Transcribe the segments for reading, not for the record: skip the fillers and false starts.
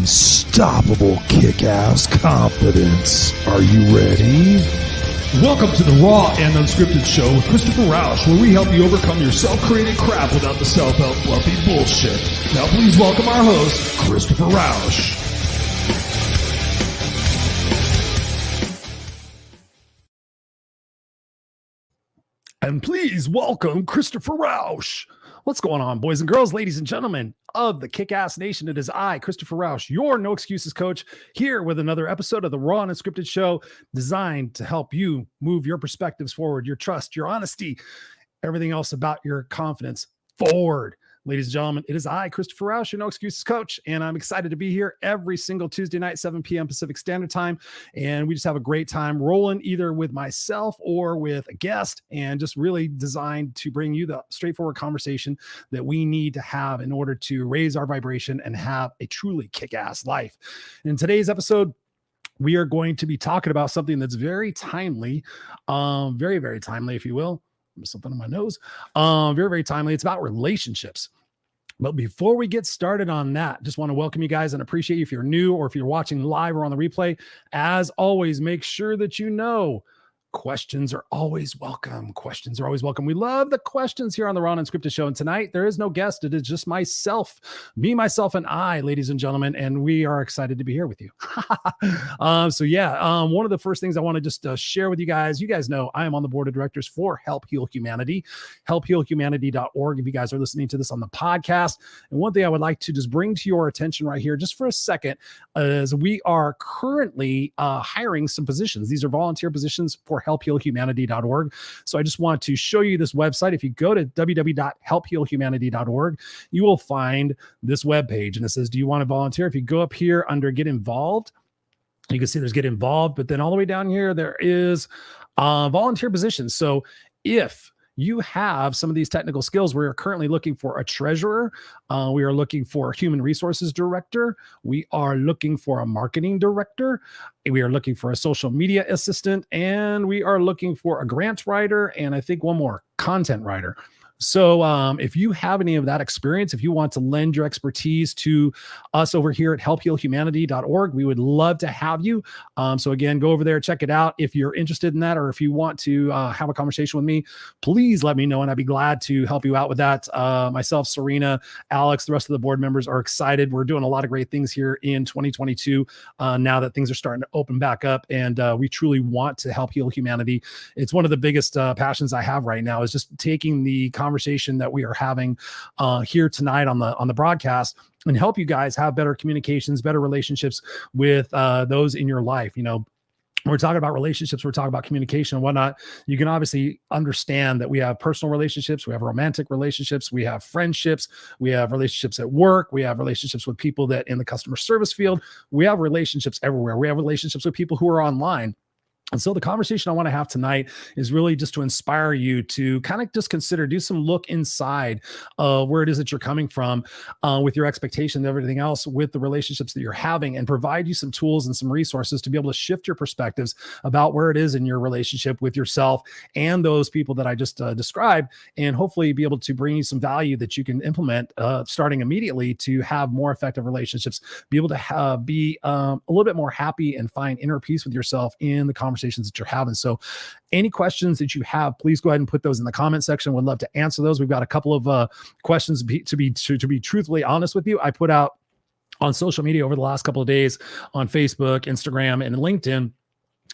unstoppable kick-ass confidence. Are you ready? Welcome to the Raw and Unscripted Show with Christopher Rausch, where we help you overcome your self-created crap without the self-help fluffy bullshit. Now please welcome our host, Christopher Rausch. And please welcome Christopher Rausch. What's going on, boys and girls, ladies and gentlemen of the Kick-Ass Nation? It is I, Christopher Rausch, your No Excuses coach, here with another episode of the Raw and Unscripted Show, designed to help you move your perspectives forward, your trust, your honesty, everything else about your confidence forward. Ladies and gentlemen, it is I, Christopher Rausch, your No Excuses coach, and I'm excited to be here every single Tuesday night, 7 p.m. Pacific Standard Time, and we just have a great time rolling either with myself or with a guest, and just really designed to bring you the straightforward conversation that we need to have in order to raise our vibration and have a truly kick-ass life. In today's episode, we are going to be talking about something that's very timely, very, very timely, if you will. Something on my nose. Very, very timely. It's about relationships. But before we get started on that, just want to welcome you guys and appreciate you if you're new or if you're watching live or on the replay. As always, make sure that you know questions are always welcome. Questions are always welcome. We love the questions here on the Raw and Unscripted Show. And tonight, there is no guest. It is just myself, me, myself, and I, ladies and gentlemen. And we are excited to be here with you. One of the first things I want to just share with you guys know I am on the board of directors for Help Heal Humanity, helphealhumanity.org. If you guys are listening to this on the podcast. And one thing I would like to just bring to your attention right here, just for a second, is we are currently hiring some positions. These are volunteer positions for helphealhumanity.org. So I just want to show you this website. If you go to www.helphealhumanity.org, you will find this webpage, and it says, do you want to volunteer? If you go up here under Get Involved, you can see there's Get Involved, but then all the way down here, there is volunteer positions. So if you have some of these technical skills, we are currently looking for a treasurer. We are looking for a human resources director. We are looking for a marketing director. We are looking for a social media assistant, and we are looking for a grant writer, and I think one more, content writer. So if you have any of that experience, if you want to lend your expertise to us over here at helphealhumanity.org, we would love to have you. So again, go over there, check it out. If you're interested in that, or if you want to have a conversation with me, please let me know, and I'd be glad to help you out with that. Myself, Serena, Alex, the rest of the board members are excited. We're doing a lot of great things here in 2022 now that things are starting to open back up, and we truly want to help heal humanity. It's one of the biggest passions I have right now, is just taking the conversation that we are having here tonight on the broadcast and help you guys have better communications, better relationships with those in your life. You know, we're talking about relationships, we're talking about communication and whatnot. You can obviously understand that we have personal relationships, we have romantic relationships, we have friendships, we have relationships at work, we have relationships with people that in the customer service field, we have relationships everywhere. We have relationships with people who are online. And so the conversation I want to have tonight is really just to inspire you to kind of just consider, do some look inside where it is that you're coming from with your expectations and everything else with the relationships that you're having, and provide you some tools and some resources to be able to shift your perspectives about where it is in your relationship with yourself and those people that I just described, and hopefully be able to bring you some value that you can implement starting immediately to have more effective relationships, be able to be a little bit more happy and find inner peace with yourself in the conversations that you're having. So any questions that you have, please go ahead and put those in the comment section. Would love to answer those. We've got a couple of questions to be truthfully honest with you. I put out on social media over the last couple of days on Facebook, Instagram, and LinkedIn,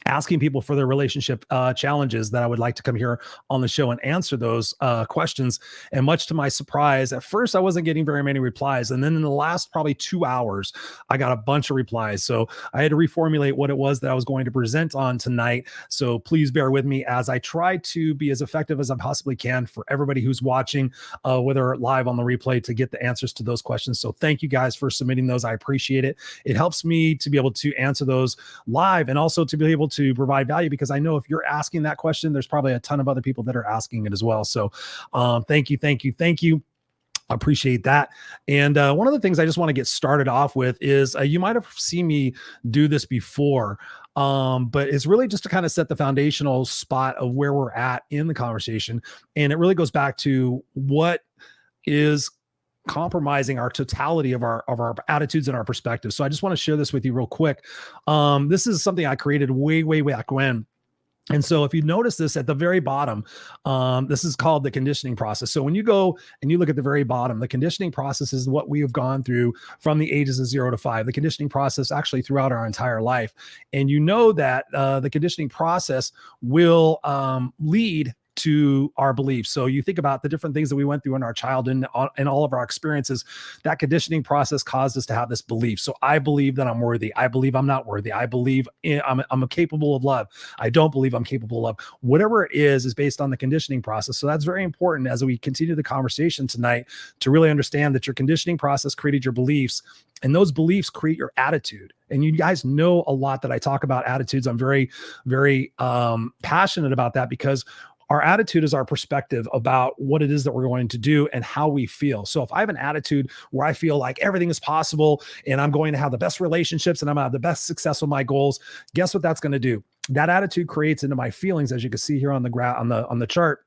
asking people for their relationship challenges that I would like to come here on the show and answer those questions. And much to my surprise, at first I wasn't getting very many replies. And then in the last probably 2 hours, I got a bunch of replies. So I had to reformulate what it was that I was going to present on tonight. So please bear with me as I try to be as effective as I possibly can for everybody who's watching, whether live on the replay, to get the answers to those questions. So thank you guys for submitting those. I appreciate it. It helps me to be able to answer those live, and also to be able to provide value, because I know if you're asking that question, there's probably a ton of other people that are asking it as well. So thank you. I appreciate that. And one of the things I just want to get started off with is you might have seen me do this before, but it's really just to kind of set the foundational spot of where we're at in the conversation. And it really goes back to what is compromising our totality of our attitudes and our perspectives. So I just want to share this with you real quick. This is something I created way back when. And so if you notice this at the very bottom, this is called the conditioning process. So when you go and you look at the very bottom, the conditioning process is what we have gone through from the ages of 0 to 5, the conditioning process actually throughout our entire life. And you know that the conditioning process will lead to our beliefs. So you think about the different things that we went through in our childhood and all of our experiences. That conditioning process caused us to have this belief. So I believe that I'm worthy. I believe I'm not worthy. I believe I'm capable of love. I don't believe I'm capable of love. Whatever it is based on the conditioning process. So that's very important as we continue the conversation tonight to really understand that your conditioning process created your beliefs, and those beliefs create your attitude. And you guys know a lot that I talk about attitudes. I'm very passionate about that because our attitude is our perspective about what it is that we're going to do and how we feel. So if I have an attitude where I feel like everything is possible and I'm going to have the best relationships and I'm going to have the best success with my goals, guess what that's going to do? That attitude creates into my feelings, as you can see here on the chart.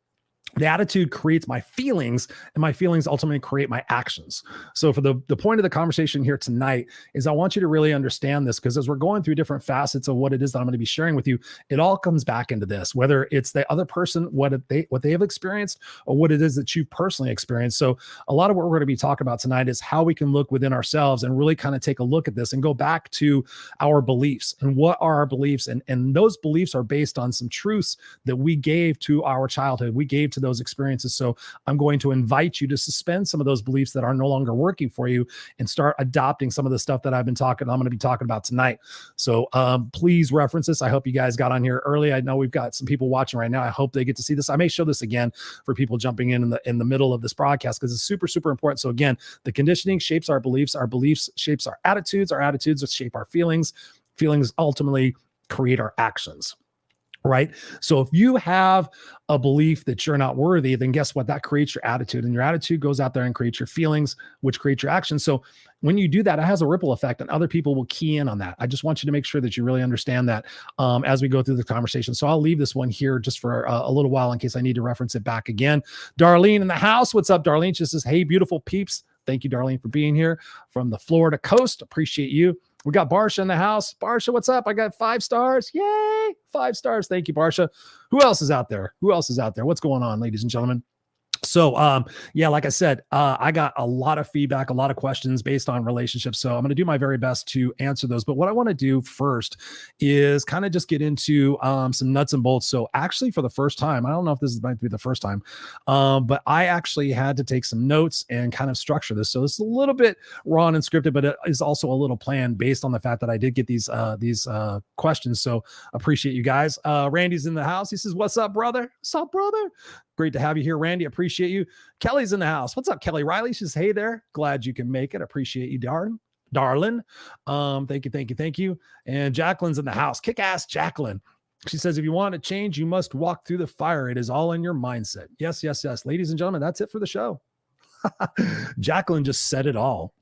The attitude creates my feelings, and my feelings ultimately create my actions. So for the point of the conversation here tonight is I want you to really understand this, because as we're going through different facets of what it is that I'm going to be sharing with you, it all comes back into this, whether it's the other person, what they have experienced, or what it is that you've personally experienced. So a lot of what we're going to be talking about tonight is how we can look within ourselves and really kind of take a look at this and go back to our beliefs and what are our beliefs. And those beliefs are based on some truths that we gave to our childhood. We gave to those experiences. So I'm going to invite you to suspend some of those beliefs that are no longer working for you and start adopting some of the stuff that I'm going to be talking about tonight. So please reference this. I hope you guys got on here early. I know we've got some people watching right now. I hope they get to see this. I may show this again for people jumping in the middle of this broadcast, because it's super important. So again, the conditioning shapes our beliefs shapes our attitudes shape our feelings ultimately create our actions. Right? So if you have a belief that you're not worthy, then guess what? That creates your attitude, and your attitude goes out there and creates your feelings, which create your actions. So when you do that, it has a ripple effect, and other people will key in on that. I just want you to make sure that you really understand that as we go through the conversation. So I'll leave this one here just for a little while in case I need to reference it back again. Darlene in the house. What's up, Darlene? She says, hey, beautiful peeps. Thank you, Darlene, for being here from the Florida coast. Appreciate you. We got Barsha in the house. Barsha, what's up? I got 5 stars. Yay. 5 stars. Thank you, Barsha. Who else is out there? What's going on, ladies and gentlemen? So, yeah, like I said, I got a lot of feedback, a lot of questions based on relationships. So I'm going to do my very best to answer those. But what I want to do first is kind of just get into some nuts and bolts. So actually, for the first time, I don't know if this might be the first time, but I actually had to take some notes and kind of structure this. So it's a little bit raw and unscripted, but it is also a little planned based on the fact that I did get these questions. So appreciate you guys. Randy's in the house. He says, what's up, brother? What's up, brother? Great to have you here, Randy. Appreciate you. Kelly's in the house. What's up, Kelly? Riley says, hey there. Glad you can make it. Appreciate you, darling. Thank you. And Jacqueline's in the house. Kick ass Jacqueline. She says, if you want to change, you must walk through the fire. It is all in your mindset. Yes. Ladies and gentlemen, that's it for the show. Jacqueline just said it all.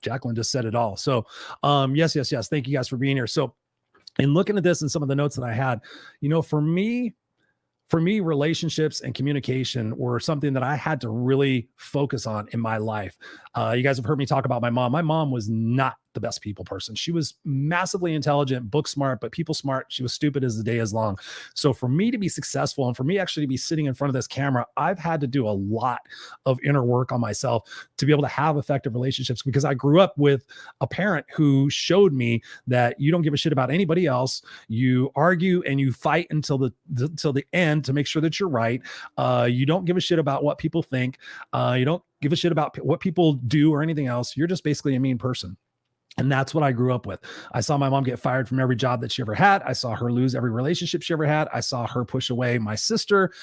So yes. Thank you guys for being here. So in looking at this and some of the notes that I had, for me, relationships and communication were something that I had to really focus on in my life. You guys have heard me talk about my mom. My mom was not the best people person. She was massively intelligent, book smart, but people smart. She was stupid as the day is long. So for me to be successful and for me actually to be sitting in front of this camera, I've had to do a lot of inner work on myself to be able to have effective relationships, because I grew up with a parent who showed me that you don't give a shit about anybody else. You argue and you fight until the end to make sure that you're right. You don't give a shit about what people think. You don't give a shit about what people do or anything else. You're just basically a mean person. And that's what I grew up with. I saw my mom get fired from every job that she ever had. I saw her lose every relationship she ever had. I saw her push away my sister.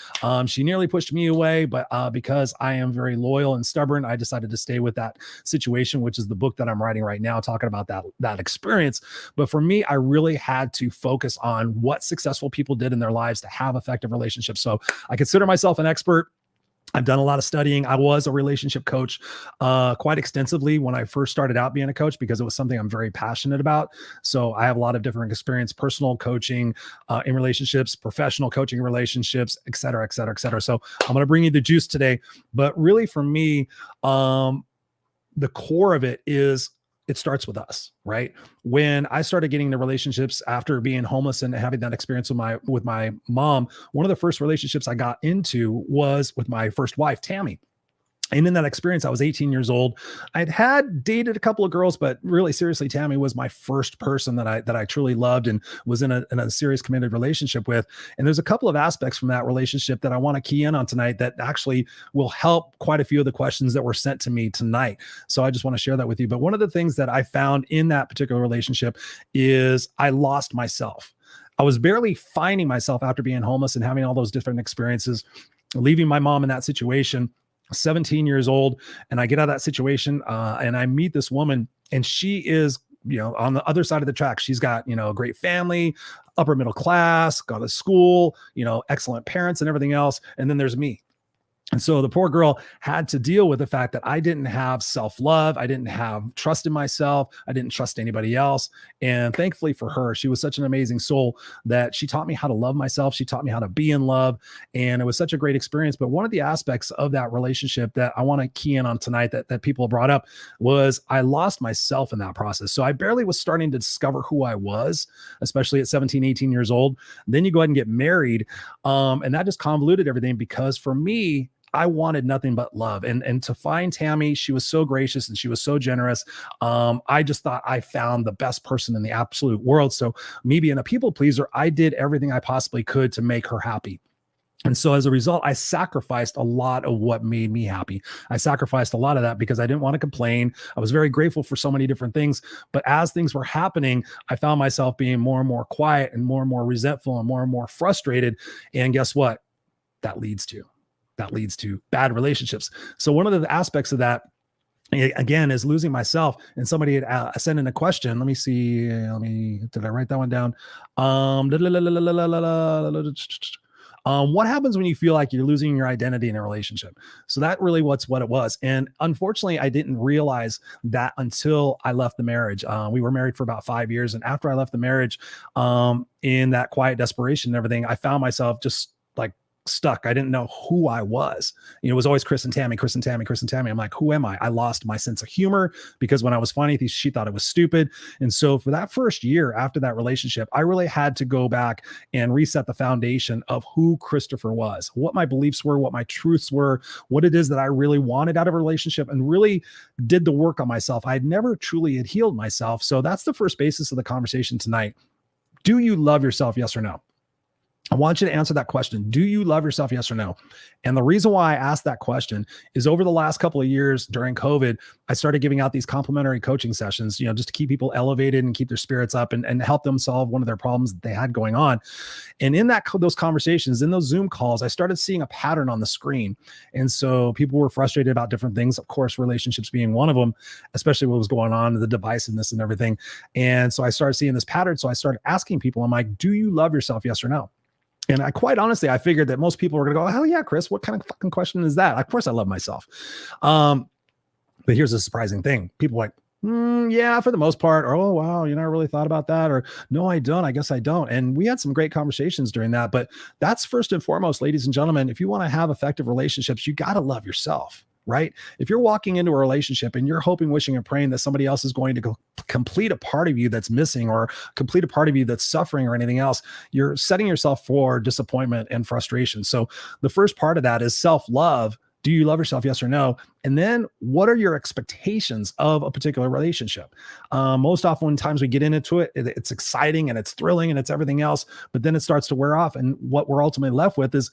She nearly pushed me away, but because I am very loyal and stubborn, I decided to stay with that situation, which is the book that I'm writing right now, talking about that experience. But for me, I really had to focus on what successful people did in their lives to have effective relationships. So I consider myself an expert. I've done a lot of studying. I was a relationship coach quite extensively when I first started out being a coach, because it was something I'm very passionate about. So I have a lot of different experience, personal coaching in relationships, professional coaching in relationships, et cetera, et cetera, et cetera. So I'm going to bring you the juice today. But really for me, the core of it is it starts with us, right? When I started getting into relationships after being homeless and having that experience with my mom, one of the first relationships I got into was with my first wife, Tammy. And in that experience, I was 18 years old. Had dated a couple of girls, but really seriously, Tammy was my first person that I truly loved and was in a serious committed relationship with. And there's a couple of aspects from that relationship that I want to key in on tonight that actually will help quite a few of the questions that were sent to me tonight. So I just want to share that with you. But one of the things that I found in that particular relationship is I lost myself. I was barely finding myself after being homeless and having all those different experiences, leaving my mom in that situation. 17 years old, and I get out of that situation and I meet this woman, and she is, on the other side of the track. She's got, a great family, upper middle class, got a school, excellent parents and everything else. And then there's me. And so the poor girl had to deal with the fact that I didn't have self-love. I didn't have trust in myself. I didn't trust anybody else. And thankfully for her, she was such an amazing soul that she taught me how to love myself. She taught me how to be in love. And it was such a great experience. But one of the aspects of that relationship that I want to key in on tonight that people brought up was I lost myself in that process. So I barely was starting to discover who I was, especially at 17, 18 years old. Then you go ahead and get married. And that just convoluted everything, because for me, I wanted nothing but love. And to find Tammy, she was so gracious and she was so generous. I just thought I found the best person in the absolute world. So me being a people pleaser, I did everything I possibly could to make her happy. And so as a result, I sacrificed a lot of what made me happy. I sacrificed a lot of that because I didn't want to complain. I was very grateful for so many different things. But as things were happening, I found myself being more and more quiet and more resentful and more frustrated. And guess what? That leads to bad relationships. So one of the aspects of that, again, is losing myself. And somebody had sent in a question. Let me see. Did I write that one down? What happens when you feel like you're losing your identity in a relationship? So that really what it was. And unfortunately, I didn't realize that until I left the marriage. We were married for about 5 years. And after I left the marriage, in that quiet desperation and everything, I found myself just like stuck. I didn't know who I was. It was always Chris and Tammy. I'm like, who am I? I lost my sense of humor because when I was funny, she thought it was stupid. And so for that first year after that relationship, I really had to go back and reset the foundation of who Christopher was, what my beliefs were, what my truths were, what it is that I really wanted out of a relationship, and really did the work on myself. I had never truly had healed myself. So that's the first basis of the conversation tonight. Do you love yourself? Yes or no? I want you to answer that question. Do you love yourself? Yes or no? And the reason why I asked that question is over the last couple of years during COVID, I started giving out these complimentary coaching sessions, just to keep people elevated and keep their spirits up and help them solve one of their problems that they had going on. And in those conversations, in those Zoom calls, I started seeing a pattern on the screen. And so people were frustrated about different things, of course, relationships being one of them, especially what was going on, the divisiveness and everything. And so I started seeing this pattern. So I started asking people, I'm like, do you love yourself? Yes or no? And I quite honestly, I figured that most people were going to go, hell yeah, Chris, what kind of fucking question is that? Of course I love myself. But here's a surprising thing. People are like, yeah, for the most part, or, oh, wow, I really thought about that. Or no, I don't. I guess I don't. And we had some great conversations during that. But that's first and foremost, ladies and gentlemen, if you want to have effective relationships, you got to love yourself. Right? If you're walking into a relationship and you're hoping, wishing, and praying that somebody else is going to go complete a part of you that's missing or complete a part of you that's suffering or anything else, you're setting yourself for disappointment and frustration. So the first part of that is self-love. Do you love yourself? Yes or no? And then what are your expectations of a particular relationship? Most often when times we get into it, it's exciting and it's thrilling and it's everything else, but then it starts to wear off. And what we're ultimately left with is,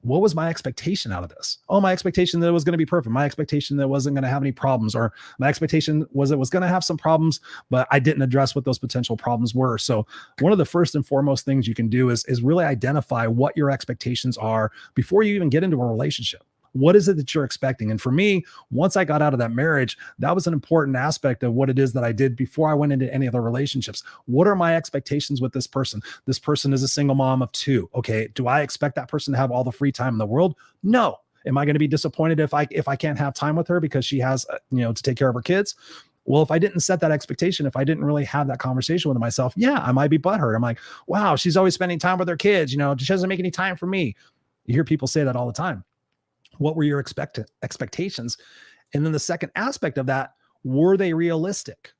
what was my expectation out of this? Oh, my expectation that it was going to be perfect. My expectation that it wasn't going to have any problems, or my expectation was it was going to have some problems, but I didn't address what those potential problems were. So one of the first and foremost things you can do is really identify what your expectations are before you even get into a relationship. What is it that you're expecting? And for me, once I got out of that marriage, that was an important aspect of what it is that I did before I went into any other relationships. What are my expectations with this person? This person is a single mom of 2. Okay. Do I expect that person to have all the free time in the world? No. Am I going to be disappointed if I can't have time with her because she has, to take care of her kids? Well, if I didn't set that expectation, if I didn't really have that conversation with myself, yeah, I might be butthurt. I'm like, wow, she's always spending time with her kids. She doesn't make any time for me. You hear people say that all the time. What were your expectations? And then the second aspect of that, were they realistic?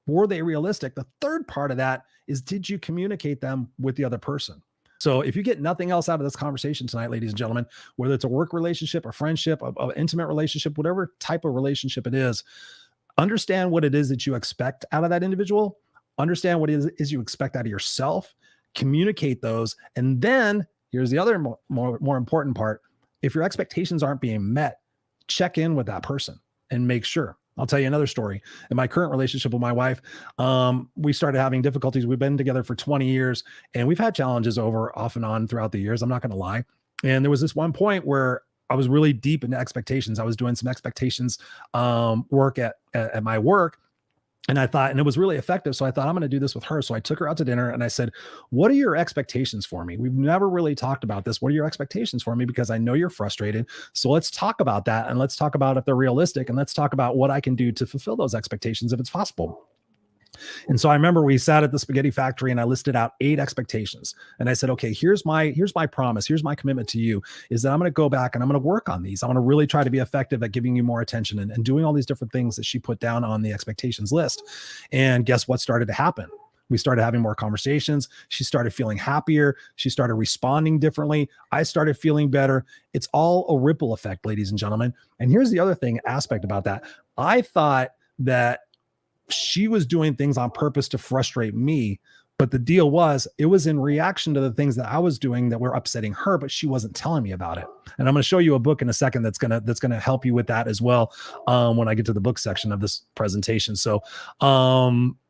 Were they realistic? The third part of that is, did you communicate them with the other person? So if you get nothing else out of this conversation tonight, ladies and gentlemen, whether it's a work relationship, a friendship, an intimate relationship, whatever type of relationship it is, understand what it is that you expect out of that individual. Understand what it is you expect out of yourself. Communicate those. And then here's the other more important part. If your expectations aren't being met, check in with that person and make sure. I'll tell you another story. In my current relationship with my wife, we started having difficulties. We've been together for 20 years and we've had challenges over off and on throughout the years. I'm not going to lie. And there was this one point where I was really deep into expectations. I was doing some expectations work at my work. And I thought, and it was really effective. So I thought, I'm going to do this with her. So I took her out to dinner and I said, what are your expectations for me? We've never really talked about this. What are your expectations for me? Because I know you're frustrated. So let's talk about that. And let's talk about if they're realistic. And let's talk about what I can do to fulfill those expectations if it's possible. And so I remember we sat at the spaghetti factory and I listed out 8 expectations. And I said, okay, here's my promise. Here's my commitment to you is that I'm going to go back and I'm going to work on these. I'm going to really try to be effective at giving you more attention and doing all these different things that she put down on the expectations list. And guess what started to happen? We started having more conversations. She started feeling happier. She started responding differently. I started feeling better. It's all a ripple effect, ladies and gentlemen. And here's the other aspect about that. I thought that she was doing things on purpose to frustrate me. But the deal was, it was in reaction to the things that I was doing that were upsetting her, but she wasn't telling me about it. And I'm going to show you a book in a second that's going to help you with that as well when I get to the book section of this presentation. So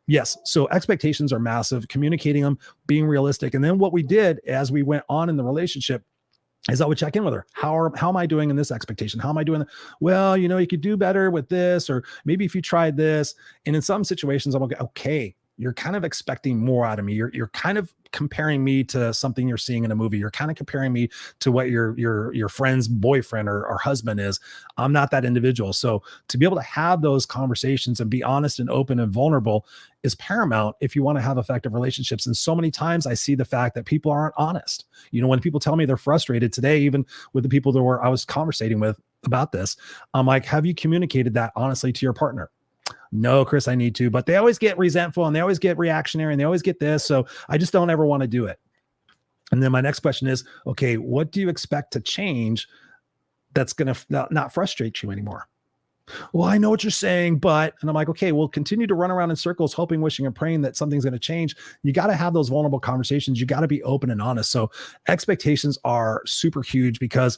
yes, so expectations are massive, communicating them, being realistic. And then what we did as we went on in the relationship is I would check in with her. How am I doing in this expectation? How am I doing? Well, you could do better with this, or maybe if you tried this. And in some situations, I'm okay, you're kind of expecting more out of me. You're kind of comparing me to something you're seeing in a movie. You're kind of comparing me to what your friend's boyfriend or husband is. I'm not that individual. So to be able to have those conversations and be honest and open and vulnerable is paramount if you want to have effective relationships. And so many times I see the fact that people aren't honest. When people tell me they're frustrated today, even with the people that I was conversating with about this, I'm like, have you communicated that honestly to your partner? No, Chris, I need to, but they always get resentful and they always get reactionary and they always get this. So I just don't ever want to do it. And then my next question is, okay, what do you expect to change that's going to not frustrate you anymore? Well, I know what you're saying, but, and I'm like, okay, we'll continue to run around in circles, hoping, wishing, and praying that something's going to change. You got to have those vulnerable conversations. You got to be open and honest. So expectations are super huge, because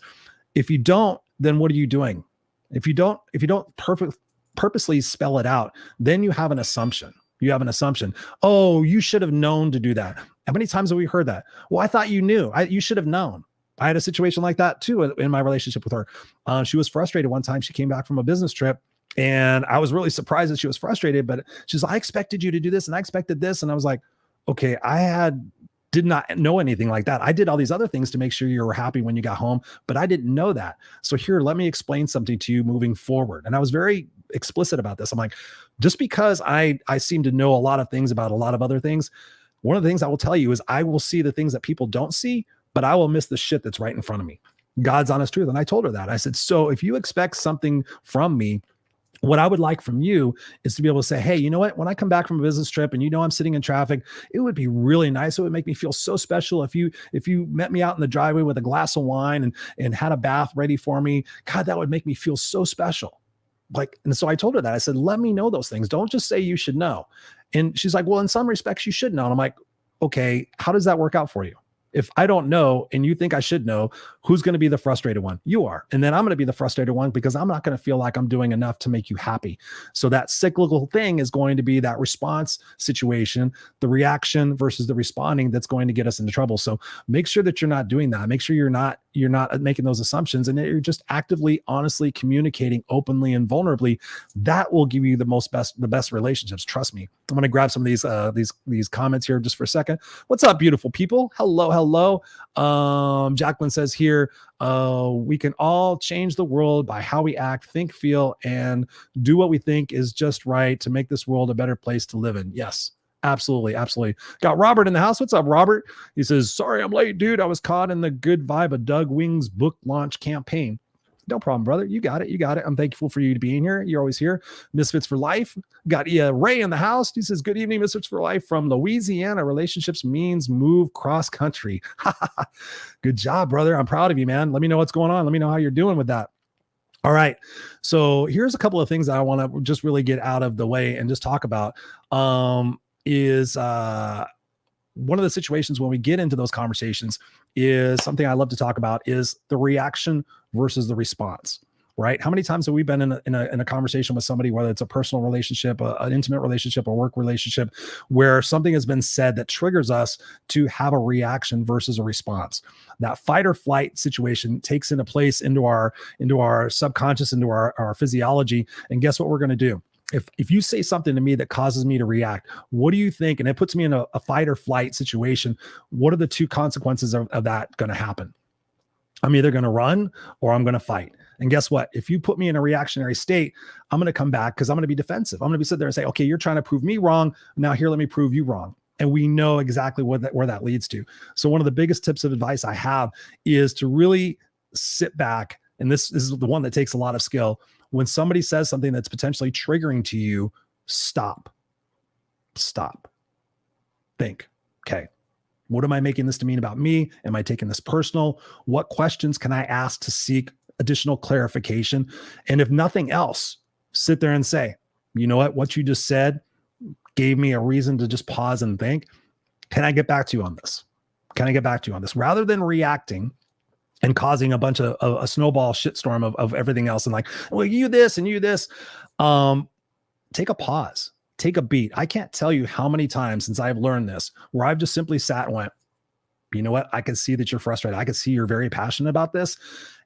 if you don't, then what are you doing? If you don't purposely spell it out, then you have an assumption. Oh, you should have known to do that. How many times have we heard that? Well, I thought you knew. You should have known. I had a situation like that too in my relationship with her. She was frustrated one time. She came back from a business trip and I was really surprised that she was frustrated, but she's like, I expected you to do this and I expected this. And I was like, okay, did not know anything like that. I did all these other things to make sure you were happy when you got home, but I didn't know that. So here, let me explain something to you moving forward. And I was very explicit about this. I'm like, just because I seem to know a lot of things about a lot of other things, one of the things I will tell you is I will see the things that people don't see, but I will miss the shit that's right in front of me. God's honest truth. And I told her that. I said, so if you expect something from me, what I would like from you is to be able to say, hey, you know what? When I come back from a business trip and I'm sitting in traffic, it would be really nice. It would make me feel so special if you met me out in the driveway with a glass of wine and had a bath ready for me. God, that would make me feel so special. And so I told her that. I said, let me know those things. Don't just say you should know. And she's like, well, in some respects you should know. And I'm like, okay, how does that work out for you? If I don't know and you think I should know, who's going to be the frustrated one? You are. And then I'm going to be the frustrated one because I'm not going to feel like I'm doing enough to make you happy. So that cyclical thing is going to be that response situation, the reaction versus the responding, that's going to get us into trouble. So make sure that you're not doing that. Make sure you're not making those assumptions and that you're just actively, honestly communicating openly and vulnerably. That will give you the best relationships. Trust me. I'm going to grab some of these comments here just for a second. What's up, beautiful people? Hello. Jacqueline says here, we can all change the world by how we act, think, feel, and do what we think is just right to make this world a better place to live in. Yes, absolutely. Got Robert in the house. What's up, Robert? He says, sorry I'm late, dude. I was caught in the good vibe of Doug Wing's book launch campaign. No problem, brother. You got it. You got it. I'm thankful for you to being here. You're always here. Misfits for Life. Got Ray in the house. He says, good evening, Misfits for Life from Louisiana. Relationships means move cross country. Good job, brother. I'm proud of you, man. Let me know what's going on. Let me know how you're doing with that. All right. So here's a couple of things that I want to just really get out of the way and just talk about. Is one of the situations when we get into those conversations is something I love to talk about is the reaction versus the response, right? How many times have we been in a conversation with somebody, whether it's a personal relationship, an intimate relationship, a work relationship, where something has been said that triggers us to have a reaction versus a response? That fight or flight situation takes into place into our subconscious, into our physiology. And guess what we're going to do? If you say something to me that causes me to react, what do you think? And it puts me in a fight or flight situation. What are the two consequences of that going to happen? I'm either going to run or I'm going to fight. And guess what? If you put me in a reactionary state, I'm going to come back because I'm going to be defensive. I'm going to be sitting there and say, okay, you're trying to prove me wrong. Now here, let me prove you wrong. And we know exactly where that leads to. So one of the biggest tips of advice I have is to really sit back. And this is the one that takes a lot of skill. When somebody says something that's potentially triggering to you, stop. Think, okay, what am I making this to mean about me? Am I taking this personal? What questions can I ask to seek additional clarification? And if nothing else, sit there and say, you know what you just said gave me a reason to just pause and think. Can I get back to you on this? Rather than reacting and causing a bunch of a snowball shitstorm of everything else. And like, well, you this and you this, take a pause, take a beat. I can't tell you how many times since I've learned this, where I've just simply sat and went, you know what? I can see that you're frustrated. I can see you're very passionate about this.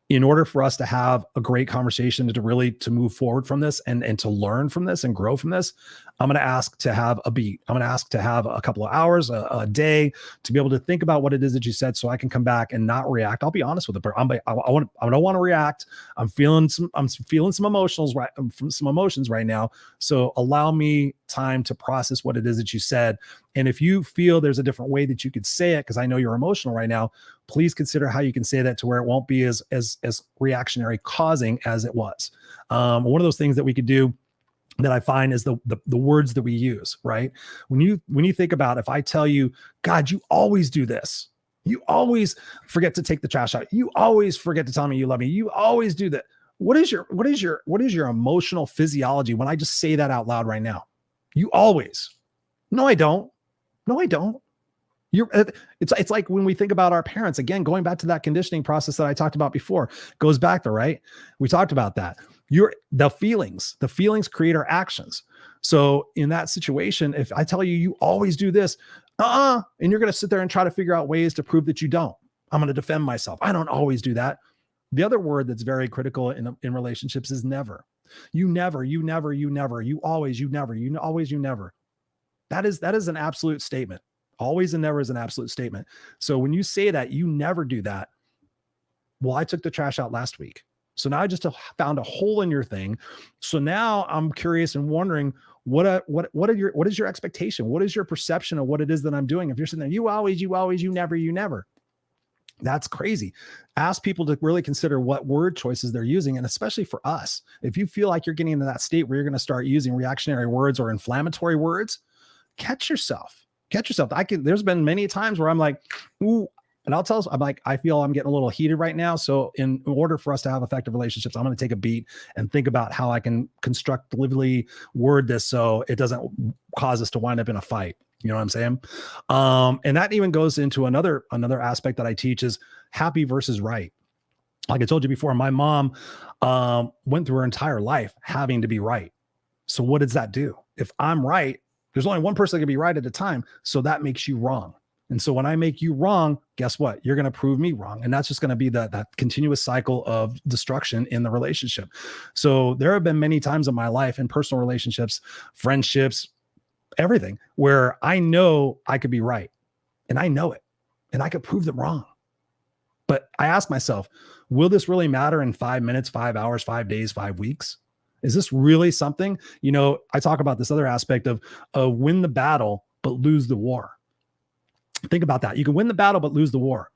In order for us to have a great conversation to move forward from this and to learn from this and grow from this, I'm going to ask to have a beat. I'm going to ask to have a couple of hours, a day, to be able to think about what it is that you said, so I can come back and not react. I'll be honest with the person. I don't want to react. I'm feeling some emotions right now. So allow me time to process what it is that you said. And if you feel there's a different way that you could say it, because I know you're emotional right now, please consider how you can say that to where it won't be as reactionary causing as it was. One of those things that we could do that I find is the words that we use, right? When you think about, if I tell you, God, you always do this. You always forget to take the trash out. You always forget to tell me you love me. You always do that. What is your emotional physiology when I just say that out loud right now? You always. No, I don't. It's like when we think about our parents, again, going back to that conditioning process that I talked about before, goes back there, right? We talked about that. The feelings create our actions. So in that situation, if I tell you, you always do this, and you're going to sit there and try to figure out ways to prove that you don't, I'm going to defend myself. I don't always do that. The other word that's very critical in relationships is never. You never, you always, you never, you always, you never. That is an absolute statement. Always and never is an absolute statement. So when you say that, you never do that. Well, I took the trash out last week. So now I just found a hole in your thing. So now I'm curious and wondering, what is your expectation? What is your perception of what it is that I'm doing? If you're sitting there, you always, you never. That's crazy. Ask people to really consider what word choices they're using. And especially for us, if you feel like you're getting into that state where you're going to start using reactionary words or inflammatory words, catch yourself. There's been many times where I'm like, ooh, and I'll tell us, I'm like, I feel I'm getting a little heated right now. So in order for us to have effective relationships, I'm going to take a beat and think about how I can constructively word this so it doesn't cause us to wind up in a fight. You know what I'm saying? And that even goes into another aspect that I teach is happy versus right. Like I told you before, my mom went through her entire life having to be right. So what does that do? If I'm right, there's only one person that can be right at a time. So that makes you wrong. And so when I make you wrong, guess what? You're going to prove me wrong. And that's just going to be that continuous cycle of destruction in the relationship. So there have been many times in my life, in personal relationships, friendships, everything, where I know I could be right. And I know it. And I could prove them wrong. But I ask myself, will this really matter in 5 minutes, 5 hours, 5 days, 5 weeks? Is this really something? You know, I talk about this other aspect of win the battle, but lose the war. Think about that. You can win the battle, but lose the war.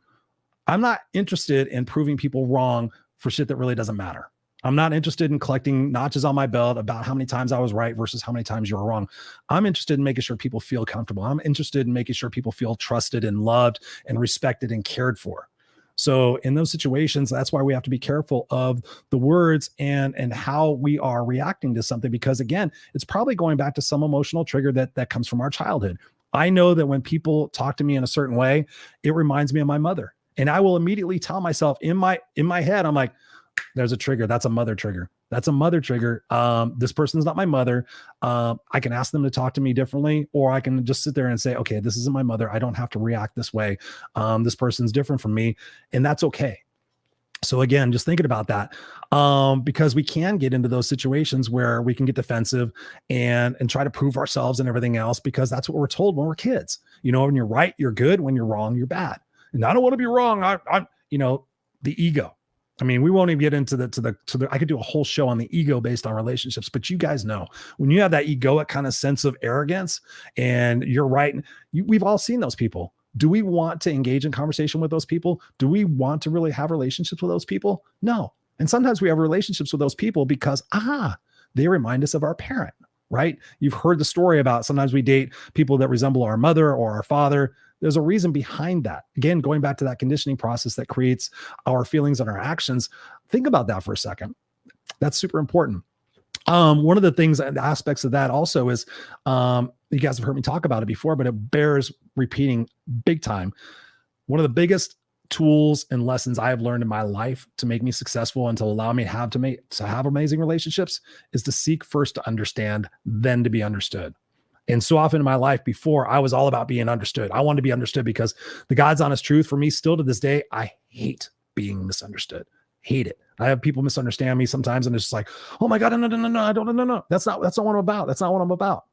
I'm not interested in proving people wrong for shit that really doesn't matter. I'm not interested in collecting notches on my belt about how many times I was right versus how many times you were wrong. I'm interested in making sure people feel comfortable. I'm interested in making sure people feel trusted and loved and respected and cared for. So in those situations, that's why we have to be careful of the words and how we are reacting to something, because again, it's probably going back to some emotional trigger that comes from our childhood. I know that when people talk to me in a certain way, it reminds me of my mother. And I will immediately tell myself in my head, I'm like, there's a trigger. That's a mother trigger. That's a mother trigger. This person's not my mother. I can ask them to talk to me differently, or I can just sit there and say, okay, this isn't my mother. I don't have to react this way. This person's different from me, and that's okay. So again, just thinking about that, because we can get into those situations where we can get defensive and try to prove ourselves and everything else, because that's what we're told when we're kids. You know, when you're right, you're good. When you're wrong, you're bad. And I don't want to be wrong. I'm the ego. I mean, we won't even get into the, I could do a whole show on the ego based on relationships, but you guys know when you have that egoic kind of sense of arrogance and you're right. We've all seen those people. Do we want to engage in conversation with those people? Do we want to really have relationships with those people? No. And sometimes we have relationships with those people because, they remind us of our parent, right? You've heard the story about sometimes we date people that resemble our mother or our father. There's a reason behind that. Again, going back to that conditioning process that creates our feelings and our actions. Think about that for a second. That's super important. One of the things and aspects of that also is, you guys have heard me talk about it before, but it bears repeating big time. One of the biggest tools and lessons I have learned in my life to make me successful and to allow me to have amazing relationships is to seek first to understand, then to be understood. And so often in my life before, I was all about being understood. I wanted to be understood because the God's honest truth for me still to this day, I hate being misunderstood. Hate it. I have people misunderstand me sometimes and it's just like, oh my God, no. That's not what I'm about. That's not what I'm about.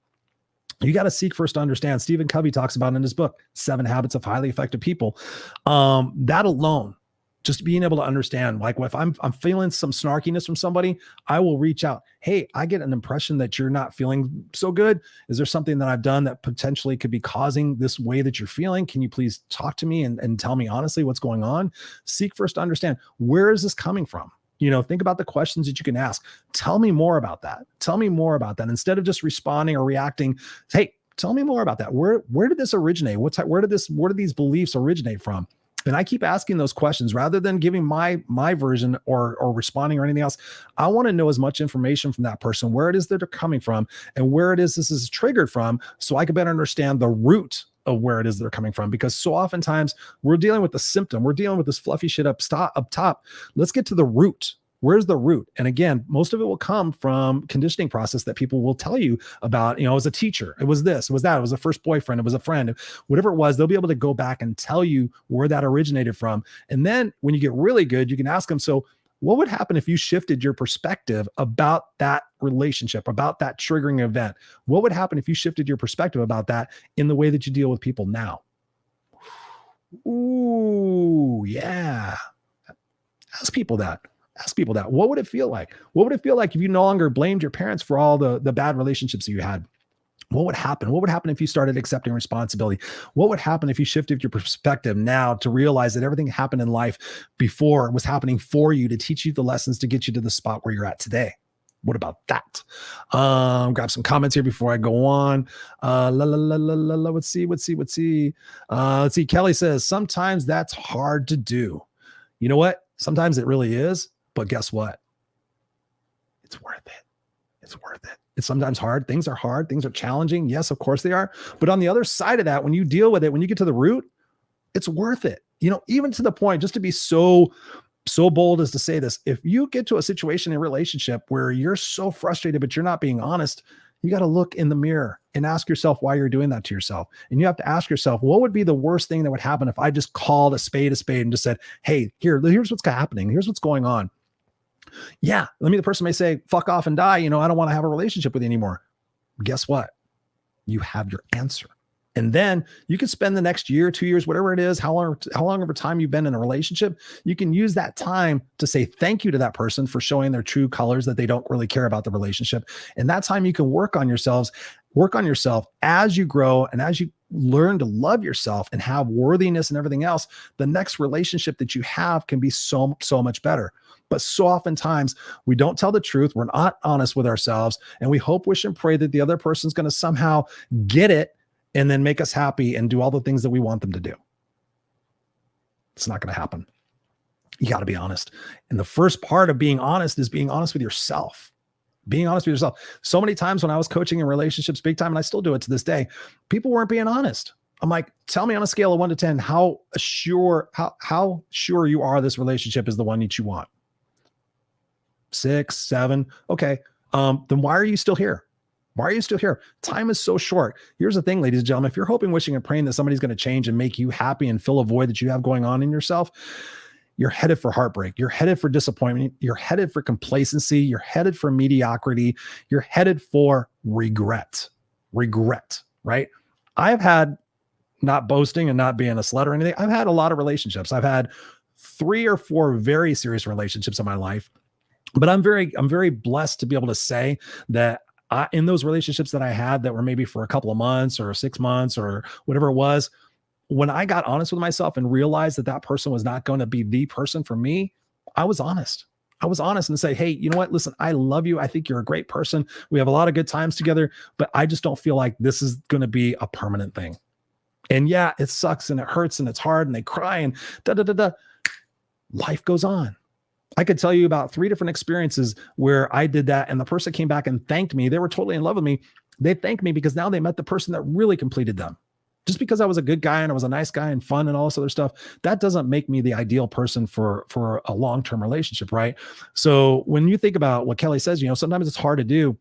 You got to seek first to understand. Stephen Covey talks about in his book, 7 Habits of Highly Effective People. That alone, just being able to understand, like if I'm feeling some snarkiness from somebody, I will reach out. Hey, I get an impression that you're not feeling so good. Is there something that I've done that potentially could be causing this way that you're feeling? Can you please talk to me and tell me honestly what's going on? Seek first to understand, where is this coming from? You know, think about the questions that you can ask. Tell me more about that. Tell me more about that. Instead of just responding or reacting, hey, tell me more about that. Where did this originate? Where did these beliefs originate from? And I keep asking those questions rather than giving my version or responding or anything else. I want to know as much information from that person, where it is that they're coming from and where it is this is triggered from, so I can better understand the root of where it is they're coming from. Because so oftentimes we're dealing with the symptom. We're dealing with this fluffy shit up top. Let's get to the root. Where's the root? And again, most of it will come from conditioning process that people will tell you about. You know, as a teacher, it was this, it was that, it was a first boyfriend, it was a friend, whatever it was, they'll be able to go back and tell you where that originated from. And then when you get really good, you can ask them, so what would happen if you shifted your perspective about that relationship, about that triggering event? What would happen if you shifted your perspective about that in the way that you deal with people now? Ooh, yeah. Ask people that. Ask people that. What would it feel like? What would it feel like if you no longer blamed your parents for all the bad relationships that you had? What would happen? What would happen if you started accepting responsibility? What would happen if you shifted your perspective now to realize that everything happened in life before was happening for you to teach you the lessons to get you to the spot where you're at today? What about that? Grab some comments here before I go on. Let's see. Kelly says, sometimes that's hard to do. You know what? Sometimes it really is, but guess what? It's worth it. It's worth it. It's sometimes hard. Things are hard. Things are challenging. Yes, of course they are. But on the other side of that, when you deal with it, when you get to the root, it's worth it. You know, even to the point, just to be so bold as to say this, if you get to a situation in a relationship where you're so frustrated, but you're not being honest, you got to look in the mirror and ask yourself why you're doing that to yourself. And you have to ask yourself, what would be the worst thing that would happen if I just called a spade and just said, hey, here's what's happening. Here's what's going on. Yeah. The person may say, fuck off and die. You know, I don't want to have a relationship with you anymore. Guess what? You have your answer. And then you can spend the next year, 2 years, whatever it is, how long over time you've been in a relationship. You can use that time to say thank you to that person for showing their true colors, that they don't really care about the relationship. And that time you can work on yourself as you grow and as you learn to love yourself and have worthiness and everything else, the next relationship that you have can be so much better. But so oftentimes we don't tell the truth. We're not honest with ourselves, and we hope, wish, and pray that the other person's going to somehow get it and then make us happy and do all the things that we want them to do. It's not going to happen. You got to be honest. And the first part of being honest is being honest with yourself. Being honest with yourself. So many times when I was coaching in relationships big time, and I still do it to this day, people weren't being honest. I'm like, tell me on a scale of 1 to 10, how sure you are this relationship is the one that you want. 6, 7. Okay. Then why are you still here? Why are you still here? Time is so short. Here's the thing, ladies and gentlemen, if you're hoping, wishing, and praying that somebody's going to change and make you happy and fill a void that you have going on in yourself, you're headed for heartbreak. You're headed for disappointment. You're headed for complacency. You're headed for mediocrity. You're headed for regret, right? I've had, not boasting and not being a slut or anything, I've had a lot of relationships. I've had 3 or 4 very serious relationships in my life, but I'm very blessed to be able to say that in those relationships that I had that were maybe for a couple of months or 6 months or whatever it was, when I got honest with myself and realized that that person was not going to be the person for me, I was honest. I was honest and say, hey, you know what? Listen, I love you. I think you're a great person. We have a lot of good times together, but I just don't feel like this is going to be a permanent thing. And yeah, it sucks and it hurts and it's hard and they cry and life goes on. I could tell you about 3 different experiences where I did that and the person came back and thanked me. They were totally in love with me. They thanked me because now they met the person that really completed them. Just because I was a good guy and I was a nice guy and fun and all this other stuff, that doesn't make me the ideal person for a long-term relationship, right? So when you think about what Kelly says, sometimes it's hard to do,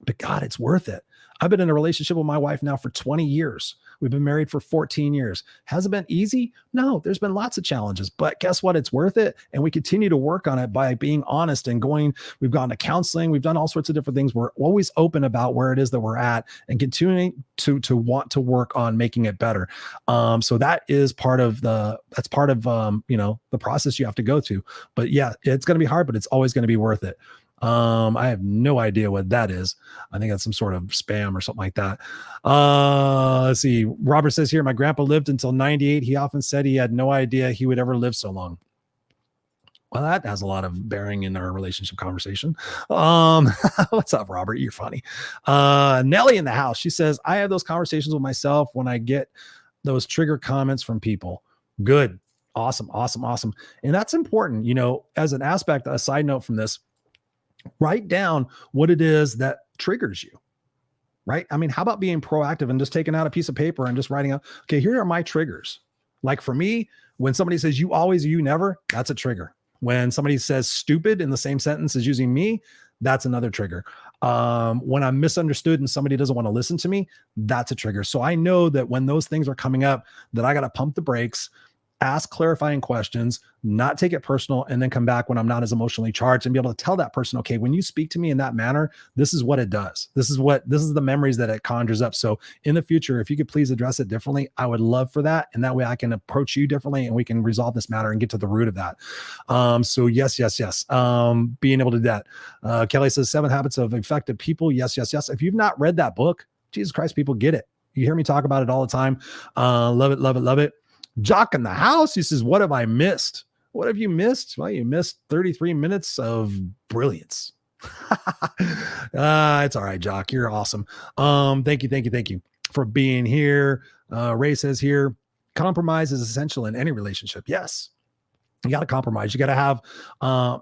but God, it's worth it. I've been in a relationship with my wife now for 20 years. We've been married for 14 years. Has it been easy? No, there's been lots of challenges, but guess what? It's worth it. And we continue to work on it by being honest and we've gone to counseling. We've done all sorts of different things. We're always open about where it is that we're at and continuing to want to work on making it better. So that is part of the process you have to go through. But yeah, it's going to be hard, but it's always going to be worth it. I have no idea what that is. I think that's some sort of spam or something like that. Let's see. Robert says here, my grandpa lived until 98. He often said he had no idea he would ever live so long. Well, that has a lot of bearing in our relationship conversation. What's up, Robert? You're funny. Nellie in the house. She says, I have those conversations with myself when I get those trigger comments from people. Good. Awesome. And that's important, as an aspect, a side note from this. Write down what it is that triggers you, right? I mean, how about being proactive and just taking out a piece of paper and just writing out, okay, here are my triggers. Like for me, when somebody says you always, you never, that's a trigger. When somebody says stupid in the same sentence as using me, that's another trigger. When I'm misunderstood and somebody doesn't want to listen to me, that's a trigger. So I know that when those things are coming up, that I got to pump the brakes, ask clarifying questions, not take it personal, and then come back when I'm not as emotionally charged and be able to tell that person, okay, when you speak to me in that manner, this is what it does. This is the memories that it conjures up. So in the future, if you could please address it differently, I would love for that. And that way I can approach you differently and we can resolve this matter and get to the root of that. So yes. Being able to do that. Kelly says 7 Habits of Effective People. Yes. If you've not read that book, Jesus Christ, people, get it. You hear me talk about it all the time. Love it. Jock in the house. He says, what have I missed? What have you missed? Well, you missed 33 minutes of brilliance. It's all right, Jock. You're awesome. Thank you for being here. Ray says here, compromise is essential in any relationship. Yes. You got to compromise. You got to have,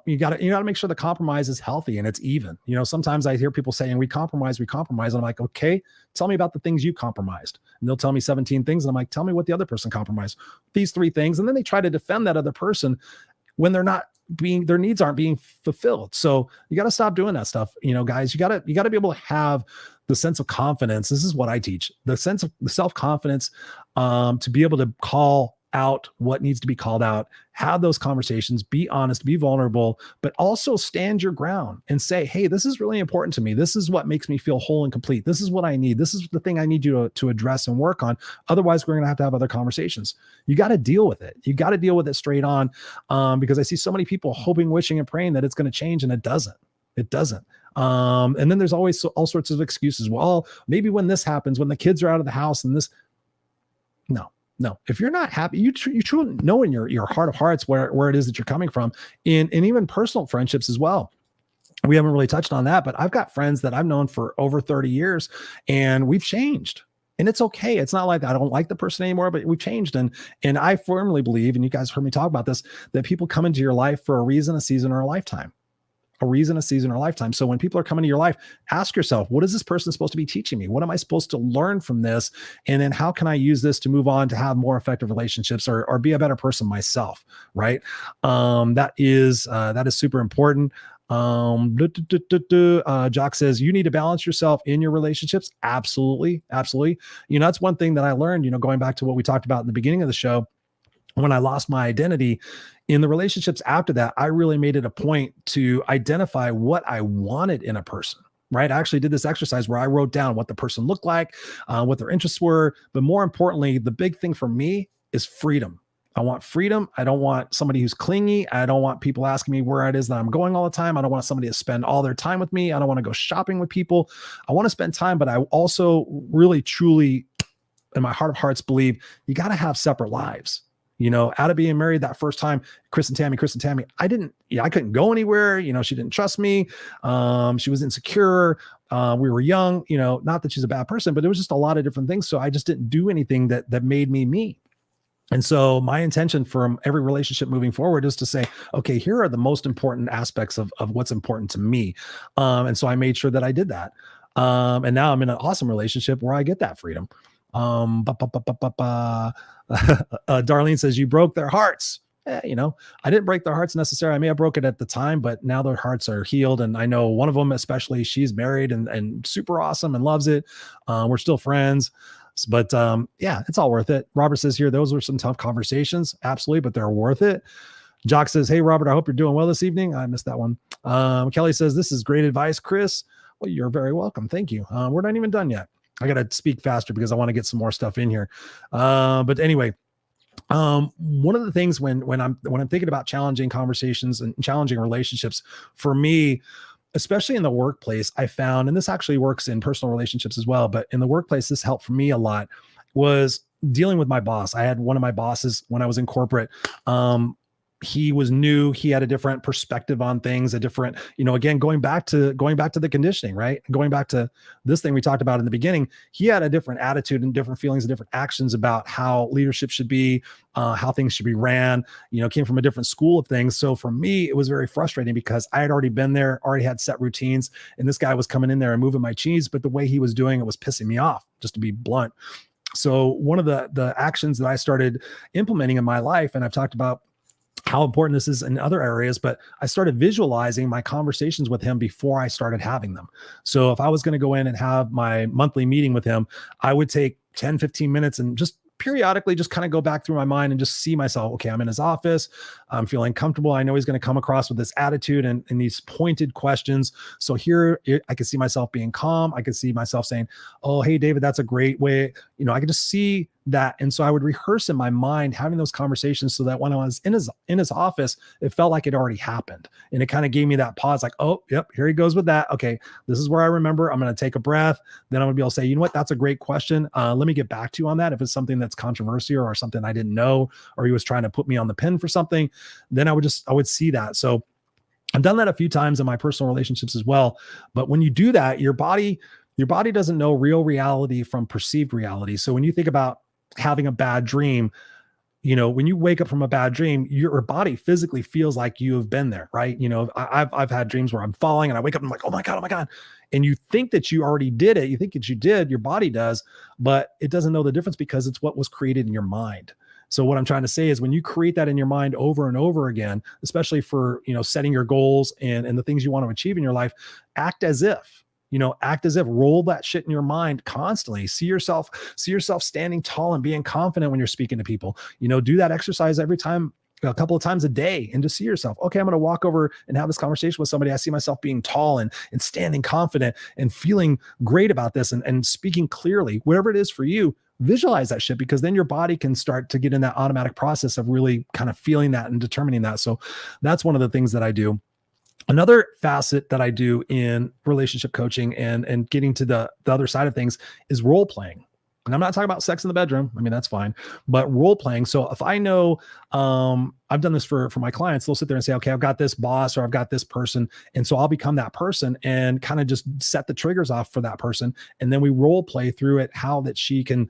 you got to make sure the compromise is healthy and it's even. Sometimes I hear people saying we compromise. And I'm like, okay, tell me about the things you compromised. And they'll tell me 17 things. And I'm like, tell me what the other person compromised. These 3 things. And then they try to defend that other person when their needs aren't being fulfilled. So you got to stop doing that stuff. Guys, you got to be able to have the sense of confidence. This is what I teach, the sense of the self-confidence, to be able to call out what needs to be called out, have those conversations, be honest, be vulnerable, but also stand your ground and say, hey, this is really important to me. This is what makes me feel whole and complete. This is what I need. This is the thing I need you to address and work on. Otherwise, we're going to have other conversations. You got to deal with it. You got to deal with it straight on, because I see so many people hoping, wishing, and praying that it's going to change, and it doesn't. And then there's always all sorts of excuses. Well, maybe when this happens, when the kids are out of the house and this, No. If you're not happy, you truly know in your heart of hearts where it is that you're coming from, and even personal friendships as well. We haven't really touched on that, but I've got friends that I've known for over 30 years, and we've changed. And it's okay. It's not like I don't like the person anymore, but we've changed. And I firmly believe, and you guys heard me talk about this, that people come into your life for a reason, a season, or a lifetime. A reason, a season, or a lifetime. So when people are coming to your life, ask yourself, what is this person supposed to be teaching me? What am I supposed to learn from this? And then how can I use this to move on to have more effective relationships or be a better person myself? Right. That is super important. Jock says you need to balance yourself in your relationships. Absolutely. That's one thing that I learned, going back to what we talked about in the beginning of the show. When I lost my identity in the relationships after that, I really made it a point to identify what I wanted in a person. Right. I actually did this exercise where I wrote down what the person looked like, what their interests were. But more importantly, the big thing for me is freedom. I want freedom. I don't want somebody who's clingy. I don't want people asking me where it is that I'm going all the time. I don't want somebody to spend all their time with me. I don't want to go shopping with people. I want to spend time, but I also really, truly, in my heart of hearts, believe you got to have separate lives. Out of being married that first time, Chris and Tammy, I couldn't go anywhere. She didn't trust me. She was insecure. We were young, not that she's a bad person, but there was just a lot of different things. So I just didn't do anything that made me me. And so my intention from every relationship moving forward is to say, okay, here are the most important aspects of what's important to me. And so I made sure that I did that. And now I'm in an awesome relationship where I get that freedom. Darlene says, you broke their hearts. I didn't break their hearts necessarily. I may have broke it at the time, but now their hearts are healed. And I know one of them, especially, she's married and super awesome and loves it. We're still friends. But yeah, it's all worth it. Robert says here, those were some tough conversations. Absolutely, but they're worth it. Jock says, hey, Robert, I hope you're doing well this evening. I missed that one. Kelly says, this is great advice, Chris. Well, you're very welcome. Thank you. We're not even done yet. I got to speak faster because I want to get some more stuff in here. But anyway, one of the things when I'm thinking about challenging conversations and challenging relationships, for me, especially in the workplace, I found, and this actually works in personal relationships as well, but in the workplace, this helped for me a lot, was dealing with my boss. I had one of my bosses when I was in corporate. He was new. He had a different perspective on things, a different, again, going back to the conditioning, right? Going back to this thing we talked about in the beginning, he had a different attitude and different feelings and different actions about how leadership should be, how things should be ran, came from a different school of things. So for me, it was very frustrating because I had already been there, already had set routines, and this guy was coming in there and moving my cheese, but the way he was doing it was pissing me off, just to be blunt. So one of the actions that I started implementing in my life, and I've talked about how important this is in other areas, but I started visualizing my conversations with him before I started having them. So if I was going to go in and have my monthly meeting with him, I would take 10, 15 minutes and just periodically just kind of go back through my mind and just see myself. Okay, I'm in his office. I'm feeling comfortable. I know he's going to come across with this attitude and these pointed questions. So here I can see myself being calm. I can see myself saying, oh, hey, David, that's a great way. I can just see that. And so I would rehearse in my mind having those conversations so that when I was in his office, it felt like it already happened. And it kind of gave me that pause, like, oh, yep, here he goes with that. Okay, this is where I remember. I'm going to take a breath. Then I'm going to be able to say, you know what, that's a great question. Let me get back to you on that. If it's something that's controversial or something I didn't know, or he was trying to put me on the pin for something, then I would see that. So I've done that a few times in my personal relationships as well. But when you do that, your body doesn't know real reality from perceived reality. So when you think about having a bad dream, when you wake up from a bad dream, your body physically feels like you have been there, right? I've had dreams where I'm falling and I wake up and I'm like, oh my God. And you think that you already did it. You think that you did, your body does, but it doesn't know the difference because it's what was created in your mind. So what I'm trying to say is when you create that in your mind over and over again, especially for, setting your goals and the things you want to achieve in your life, act as if, roll that shit in your mind constantly. See yourself standing tall and being confident when you're speaking to people. Do that exercise every time, a couple of times a day, and just see yourself. Okay, I'm going to walk over and have this conversation with somebody. I see myself being tall and standing confident and feeling great about this and speaking clearly. Whatever it is for you, visualize that shit, because then your body can start to get in that automatic process of really kind of feeling that and determining that. So that's one of the things that I do. Another facet that I do in relationship coaching and getting to the other side of things is role playing. And I'm not talking about sex in the bedroom. I mean, that's fine, but role playing. So if I know, I've done this for my clients, they'll sit there and say, okay, I've got this boss or I've got this person. And so I'll become that person and kind of just set the triggers off for that person. And then we role play through it, how that she can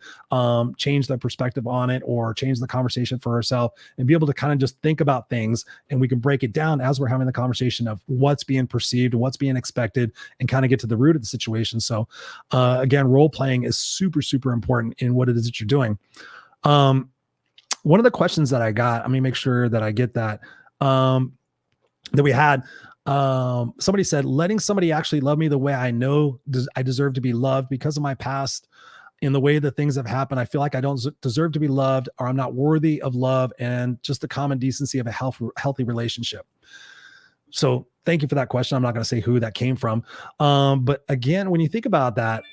change the perspective on it or change the conversation for herself and be able to kind of just think about things. And we can break it down as we're having the conversation of what's being perceived, what's being expected, and kind of get to the root of the situation. So again, role playing is super, super important in what it is that you're doing. One of the questions that I got, let me make sure that I get that, that we had, somebody said, letting somebody actually love me the way I know I deserve to be loved because of my past, in the way that things have happened. I feel like I don't deserve to be loved, or I'm not worthy of love, and just the common decency of a healthy relationship. So thank you for that question. I'm not going to say who that came from. But again, when you think about that,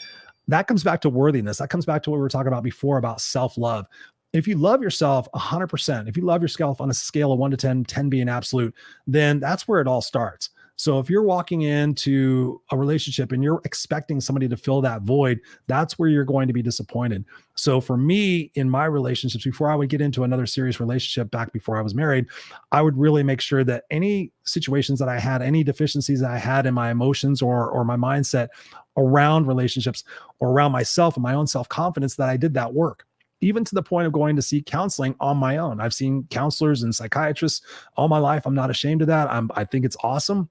that comes back to worthiness. That comes back to what we were talking about before about self-love. If you love yourself 100%, if you love yourself on a scale of 1 to 10, 10 being absolute, then that's where it all starts. So if you're walking into a relationship and you're expecting somebody to fill that void, that's where you're going to be disappointed. So for me, in my relationships, before I would get into another serious relationship back before I was married, I would really make sure that any situations that I had, any deficiencies that I had in my emotions or my mindset around relationships or around myself and my own self-confidence, that I did that work. Even to the point of going to seek counseling on my own. I've seen counselors and psychiatrists all my life. I'm not ashamed of that. I think it's awesome.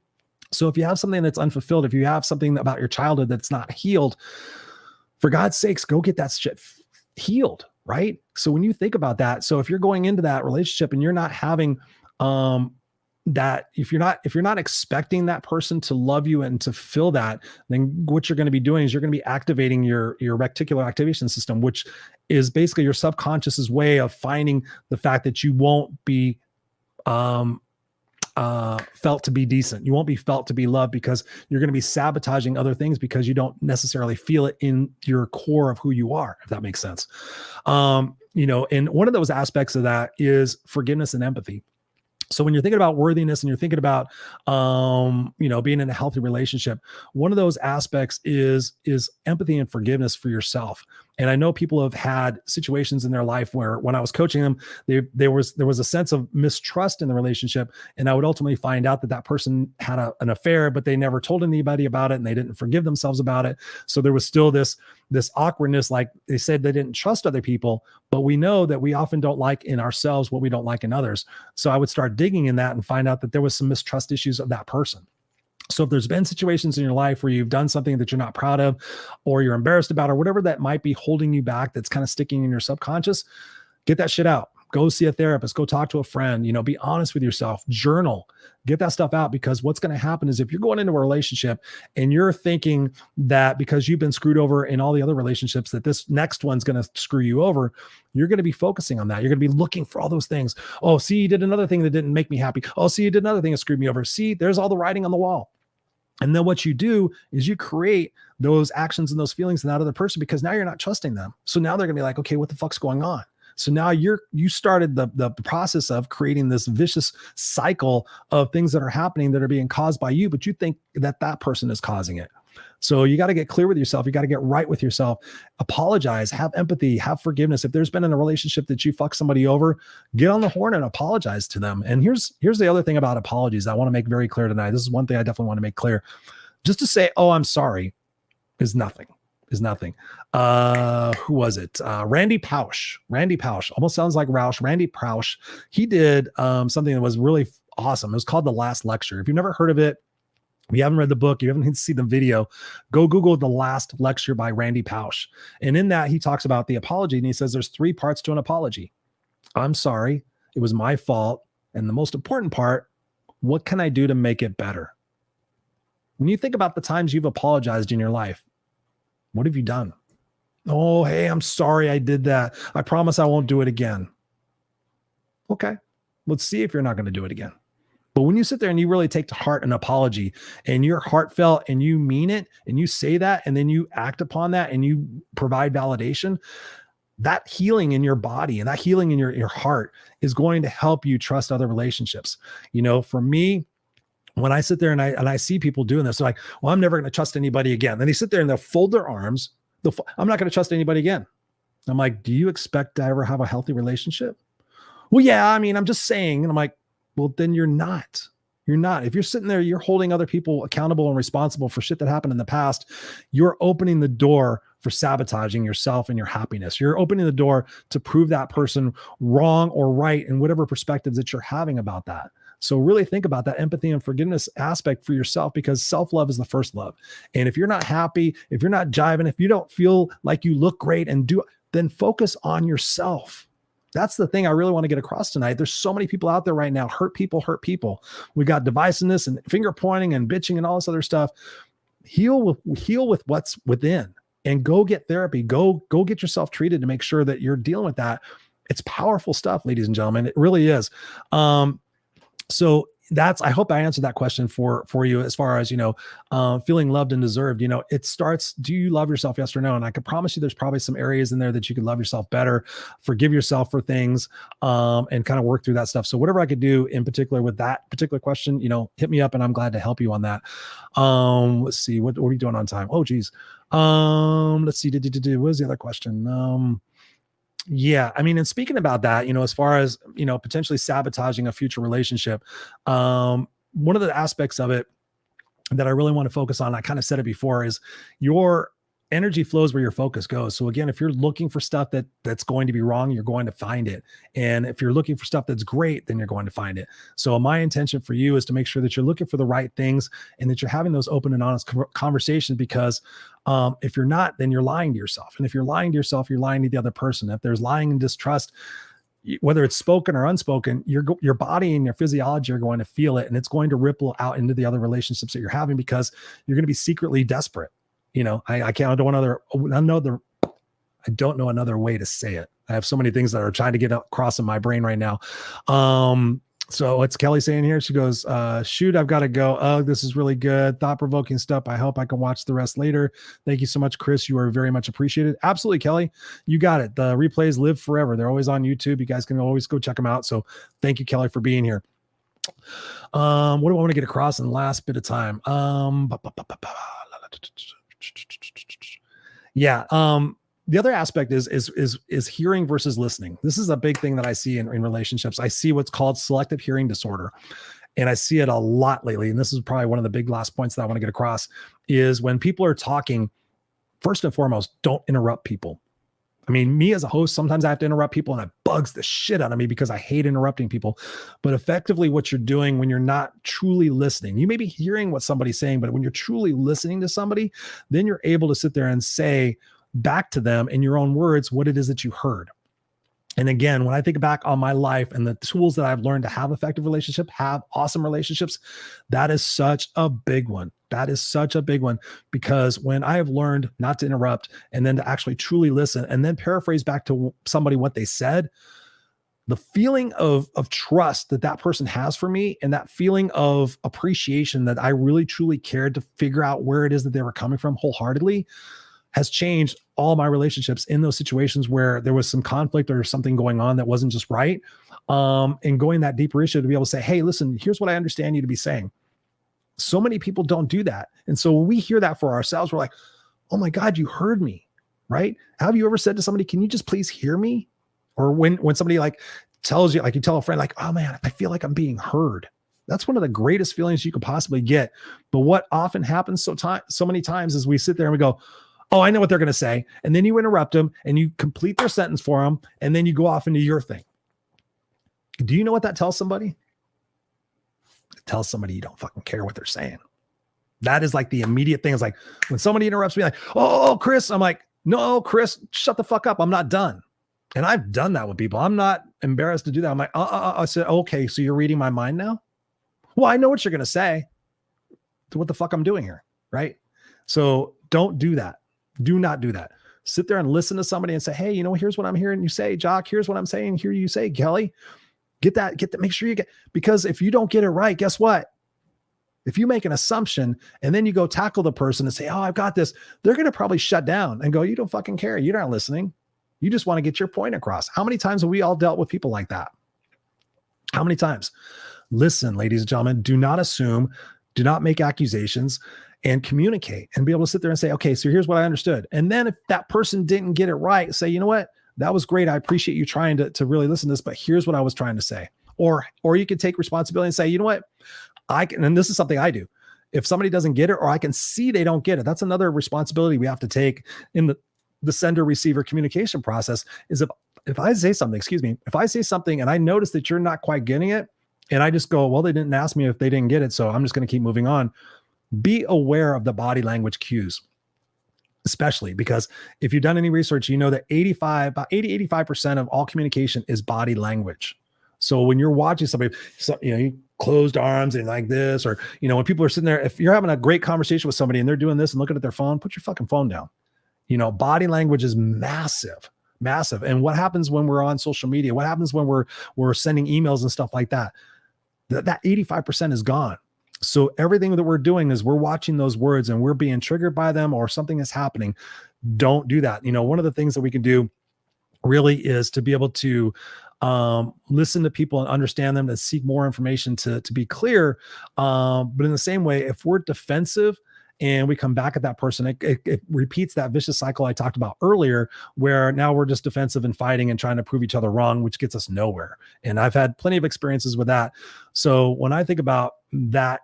So if you have something that's unfulfilled, if you have something about your childhood that's not healed, for God's sakes, go get that shit healed, right? So when you think about that, so if you're going into that relationship and you're not having that, if you're not expecting that person to love you and to fill that, then what you're going to be doing is you're going to be activating your reticular activation system, which is basically your subconscious's way of finding the fact that you won't be felt to be decent. You won't be felt to be loved because you're going to be sabotaging other things because you don't necessarily feel it in your core of who you are, if that makes sense. And one of those aspects of that is forgiveness and empathy. So when you're thinking about worthiness and you're thinking about, being in a healthy relationship, one of those aspects is empathy and forgiveness for yourself. And I know people have had situations in their life where when I was coaching them, there was a sense of mistrust in the relationship. And I would ultimately find out that person had an affair, but they never told anybody about it and they didn't forgive themselves about it. So there was still this awkwardness, like they said they didn't trust other people, but we know that we often don't like in ourselves what we don't like in others. So I would start digging in that and find out that there was some mistrust issues of that person. So if there's been situations in your life where you've done something that you're not proud of, or you're embarrassed about, or whatever that might be holding you back, that's kind of sticking in your subconscious, get that shit out. Go see a therapist, go talk to a friend, be honest with yourself, journal, get that stuff out, because what's going to happen is if you're going into a relationship and you're thinking that because you've been screwed over in all the other relationships, that this next one's going to screw you over, you're going to be focusing on that. You're going to be looking for all those things. Oh, see, you did another thing that didn't make me happy. Oh, see, you did another thing that screwed me over. See, there's all the writing on the wall. And then what you do is you create those actions and those feelings in that other person, because now you're not trusting them. So now they're going to be like, okay, what the fuck's going on? So now you started the process of creating this vicious cycle of things that are happening that are being caused by you, but you think that person is causing it. So you got to get clear with yourself. You got to get right with yourself. Apologize, have empathy, have forgiveness. If there's been in a relationship that you fucked somebody over, get on the horn and apologize to them. And here's the other thing about apologies I want to make very clear tonight. This is one thing I definitely want to make clear. Just to say, oh, I'm sorry is nothing. Who was it? Randy Pausch. Almost sounds like Roush. Randy Pausch. He did something that was really awesome. It was called The Last Lecture. If you've never heard of it, if you haven't read the book, you haven't seen the video, go Google The Last Lecture by Randy Pausch. And in that, he talks about the apology, and he says there's 3 parts to an apology. I'm sorry. It was my fault. And the most important part, what can I do to make it better? When you think about the times you've apologized in your life, what have you done? Oh, hey, I'm sorry I did that. I promise I won't do it again. Okay, let's see if you're not going to do it again. But when you sit there and you really take to heart an apology and you're heartfelt and you mean it and you say that and then you act upon that and you provide validation, that healing in your body and that healing in your heart is going to help you trust other relationships. For me, when I sit there and I see people doing this, they're like, well, I'm never going to trust anybody again. Then they sit there and they'll fold their arms. I'm not going to trust anybody again. I'm like, do you expect to ever have a healthy relationship? Well, yeah, I mean, I'm just saying. And I'm like, well, then you're not. You're not. If you're sitting there, you're holding other people accountable and responsible for shit that happened in the past. You're opening the door for sabotaging yourself and your happiness. You're opening the door to prove that person wrong or right in whatever perspectives that you're having about that. So really think about that empathy and forgiveness aspect for yourself, because self-love is the first love. And if you're not happy, if you're not jiving, if you don't feel like you look great and do, then focus on yourself. That's the thing I really want to get across tonight. There's so many people out there right now, hurt people. We got divisiveness and finger pointing and bitching and all this other stuff. Heal with what's within, and go get therapy. Go get yourself treated to make sure that you're dealing with that. It's powerful stuff, ladies and gentlemen. It really is. So I hope I answered that question for you, as far as, feeling loved and deserved. It starts, do you love yourself? Yes or no? And I can promise you there's probably some areas in there that you could love yourself better, forgive yourself for things, and kind of work through that stuff. So whatever I could do in particular with that particular question, hit me up and I'm glad to help you on that. Let's see, what are we doing on time? Oh, geez. Let's see. What was the other question? Yeah. I mean, and speaking about that, as far as, potentially sabotaging a future relationship, one of the aspects of it that I really want to focus on, I kind of said it before, is your energy flows where your focus goes. So again, if you're looking for stuff that's going to be wrong, you're going to find it. And if you're looking for stuff that's great, then you're going to find it. So my intention for you is to make sure that you're looking for the right things and that you're having those open and honest conversations, because if you're not, then you're lying to yourself. And if you're lying to yourself, you're lying to the other person. If there's lying and distrust, whether it's spoken or unspoken, your body and your physiology are going to feel it, and it's going to ripple out into the other relationships that you're having, because you're going to be secretly desperate. I don't know another way to say it. I have so many things that are trying to get across in my brain right now. So what's Kelly saying here? She goes, shoot, I've got to go. Oh, this is really good. Thought-provoking stuff. I hope I can watch the rest later. Thank you so much, Chris. You are very much appreciated. Absolutely, Kelly. You got it. The replays live forever. They're always on YouTube. You guys can always go check them out. So thank you, Kelly, for being here. What do I want to get across in the last bit of time? Yeah. The other aspect is hearing versus listening. This is a big thing that I see in relationships. I see what's called selective hearing disorder, and I see it a lot lately. And this is probably one of the big last points that I want to get across, is when people are talking, first and foremost, don't interrupt people. I mean, me as a host, sometimes I have to interrupt people, and it bugs the shit out of me because I hate interrupting people. But effectively what you're doing when you're not truly listening, you may be hearing what somebody's saying, but when you're truly listening to somebody, then you're able to sit there and say back to them in your own words what it is that you heard. And again, when I think back on my life and the tools that I've learned to have effective relationships, have awesome relationships, that is such a big one. That is such a big one, because when I have learned not to interrupt and then to actually truly listen and then paraphrase back to somebody what they said, the feeling of trust that person has for me, and that feeling of appreciation that I really truly cared to figure out where it is that they were coming from wholeheartedly, has changed all my relationships in those situations where there was some conflict or something going on that wasn't just right. And going that deeper issue to be able to say, hey, listen, here's what I understand you to be saying. So many people don't do that. And so when we hear that for ourselves, we're like, oh my God, you heard me, right? Have you ever said to somebody, can you just please hear me? Or when somebody like tells you, like you tell a friend, like, oh man, I feel like I'm being heard. That's one of the greatest feelings you could possibly get. But what often happens so many times is we sit there and we go, oh, I know what they're going to say. And then you interrupt them and you complete their sentence for them. And then you go off into your thing. Do you know what that tells somebody? It tells somebody you don't fucking care what they're saying. That is like the immediate thing. It's like when somebody interrupts me, like, oh, Chris, I'm like, no, Chris, shut the fuck up. I'm not done. And I've done that with people. I'm not embarrassed to do that. I'm like, I said, okay, so you're reading my mind now? Well, I know what you're going to say. So what the fuck I'm doing here, right? So don't do that. Do not do that. Sit there and listen to somebody and say, hey, here's what I'm hearing you say, Jock. Here's what I'm saying. Hear you say, Kelly. Get that, make sure you get, because if you don't get it right, guess what? If you make an assumption and then you go tackle the person and say, oh, I've got this, they're going to probably shut down and go, you don't fucking care. You're not listening. You just want to get your point across. How many times have we all dealt with people like that? How many times? Listen, ladies and gentlemen, do not assume, do not make accusations. and communicate and be able to sit there and say, okay, so here's what I understood. And then if that person didn't get it right, say, you know what, that was great. I appreciate you trying to really listen to this, but here's what I was trying to say. Or you could take responsibility and say, you know what, I can, and this is something I do. If somebody doesn't get it, or I can see they don't get it, that's another responsibility we have to take in the sender receiver communication process. Is if I say something, if I say something and I notice that you're not quite getting it, and I just go, well, they didn't ask me if they didn't get it, so I'm just going to keep moving on. Be aware of the body language cues, especially because if you've done any research, you know that 85% of all communication is body language. So when you're watching somebody, you closed arms and like this, or, when people are sitting there, if you're having a great conversation with somebody and they're doing this and looking at their phone, put your fucking phone down. Body language is massive. And what happens when we're on social media? What happens when we're sending emails and stuff like that? That 85% is gone. So everything that we're doing is we're watching those words and we're being triggered by them, or something is happening. Don't do that. One of the things that we can do really is to be able to listen to people and understand them, to seek more information, to be clear. But in the same way, if we're defensive and we come back at that person, it repeats that vicious cycle I talked about earlier, where now we're just defensive and fighting and trying to prove each other wrong, which gets us nowhere. And I've had plenty of experiences with that. So when I think about that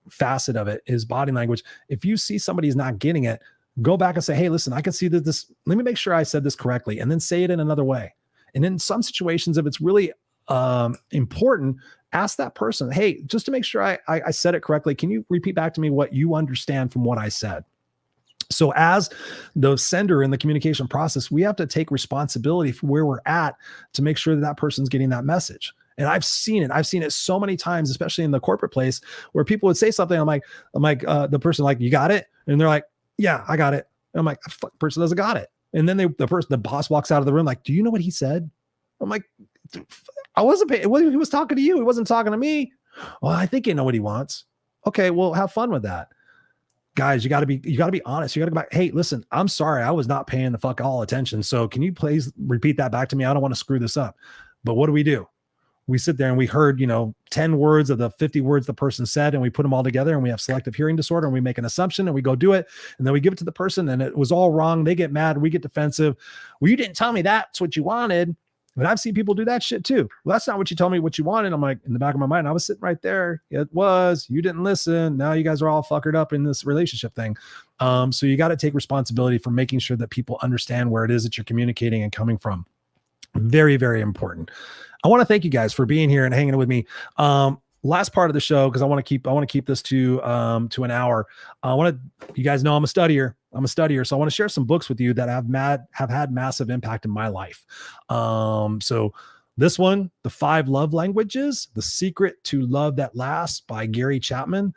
facet of it, is body language. If you see somebody's not getting it, go back and say, hey, listen, I can see that this, let me make sure I said this correctly, and then say it in another way. And in some situations, if it's really important, ask that person, hey, just to make sure I said it correctly, can you repeat back to me what you understand from what I said? So as the sender in the communication process, we have to take responsibility for where we're at to make sure that person's getting that message. And I've seen it so many times, especially in the corporate place, where people would say something. I'm like, the person like, you got it? And they're like, yeah, I got it. And I'm like, the person doesn't got it. And then the boss walks out of the room like, do you know what he said? I'm like, I wasn't paying. He was talking to you. He wasn't talking to me. Well, I think you know what he wants. Okay, well, have fun with that. Guys, you got to be honest. You got to go back. Hey, listen, I'm sorry. I was not paying the fuck all attention. So can you please repeat that back to me? I don't want to screw this up. But what do? We sit there and we heard, 10 words of the 50 words the person said, and we put them all together, and we have selective hearing disorder, and we make an assumption and we go do it. And then we give it to the person and it was all wrong. They get mad. We get defensive. Well, you didn't tell me that's what you wanted. But I've seen people do that shit too. Well, that's not what you told me what you wanted. I'm like, in the back of my mind, I was sitting right there. It was, you didn't listen. Now you guys are all fuckered up in this relationship thing. So you got to take responsibility for making sure that people understand where it is that you're communicating and coming from. Very, very important. I want to thank you guys for being here and hanging with me. Last part of the show, because I want to keep this to an hour. You guys know I'm a studier. So I want to share some books with you that have had massive impact in my life. So this one, The 5 Love Languages, The Secret to Love That Lasts by Gary Chapman.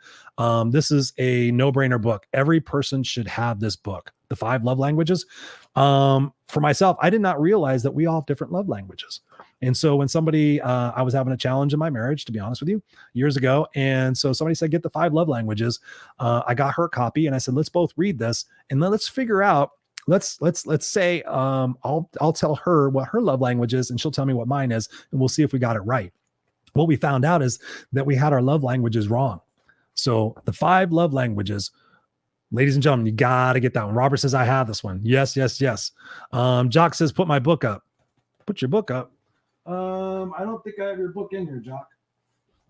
This is a no-brainer book. Every person should have this book, The 5 Love Languages. For myself, I did not realize that we all have different love languages. And so when somebody, I was having a challenge in my marriage, to be honest with you, years ago. And so somebody said, get the 5 love languages. I got her copy and I said, let's both read this and then let's figure out, let's say, I'll tell her what her love language is and she'll tell me what mine is. And we'll see if we got it right. What we found out is that we had our love languages wrong. So the 5 love languages, ladies and gentlemen, you got to get that one. Robert says, I have this one. Yes. Jock says, put my book up. Put your book up. I don't think I have your book in here, Jock.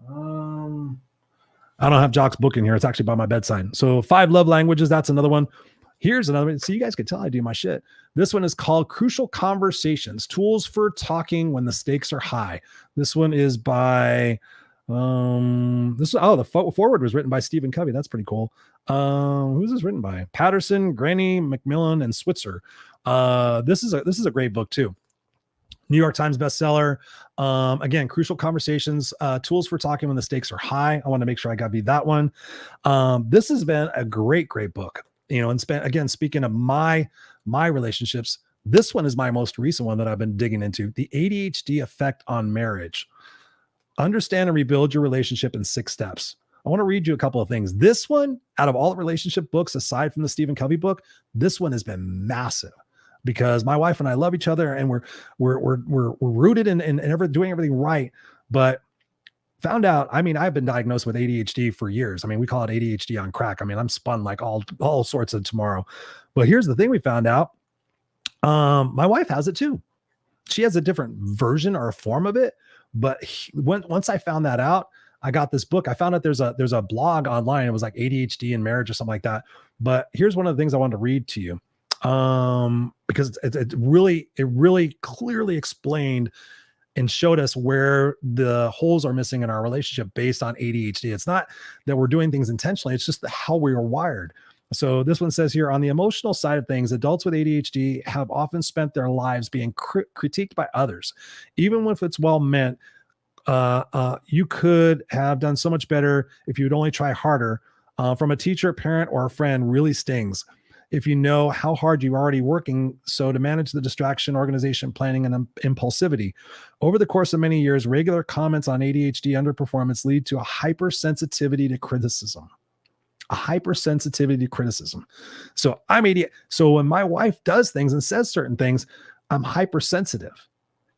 I don't have Jock's book in here. It's actually by my bedside. So 5 love languages. That's another one. Here's another one. So you guys can tell I do my shit. This one is called Crucial Conversations, Tools for Talking When the Stakes Are High. This one is by, the forward was written by Stephen Covey. That's pretty cool. Who's this written by? Patterson, Granny, McMillan, and Switzer. This is a great book too. New York Times bestseller. Again, Crucial Conversations, Tools for Talking When the Stakes Are High. I want to make sure I got you that one. This has been a great book. And speaking of my relationships, this one is my most recent one that I've been digging into. The ADHD Effect on Marriage. Understand and rebuild your relationship in 6 steps. I want to read you a couple of things. This one, out of all the relationship books, aside from the Stephen Covey book, this one has been massive. Because my wife and I love each other and we're rooted in doing everything right. But Found out, I mean, I've been diagnosed with ADHD for years. I mean, we call it ADHD on crack. I mean, I'm spun like all sorts of tomorrow. But here's the thing we found out. My wife has it too. She has a different version or a form of it. But once I found that out, I got this book. I found out there's a blog online. It was like ADHD in marriage or something like that. But here's one of the things I wanted to read to you. Because it really clearly explained and showed us where the holes are missing in our relationship based on ADHD. It's not that we're doing things intentionally. It's just how we are wired. So this one says here, on the emotional side of things, adults with ADHD have often spent their lives being critiqued by others. Even if it's well meant, you could have done so much better if you'd only try harder. From a teacher, parent, or a friend really stings. If you know how hard you're already working, so to manage the distraction, organization, planning, and impulsivity. Over the course of many years, regular comments on ADHD underperformance lead to a hypersensitivity to criticism. A hypersensitivity to criticism. So I'm ADHD. So when my wife does things and says certain things, I'm hypersensitive.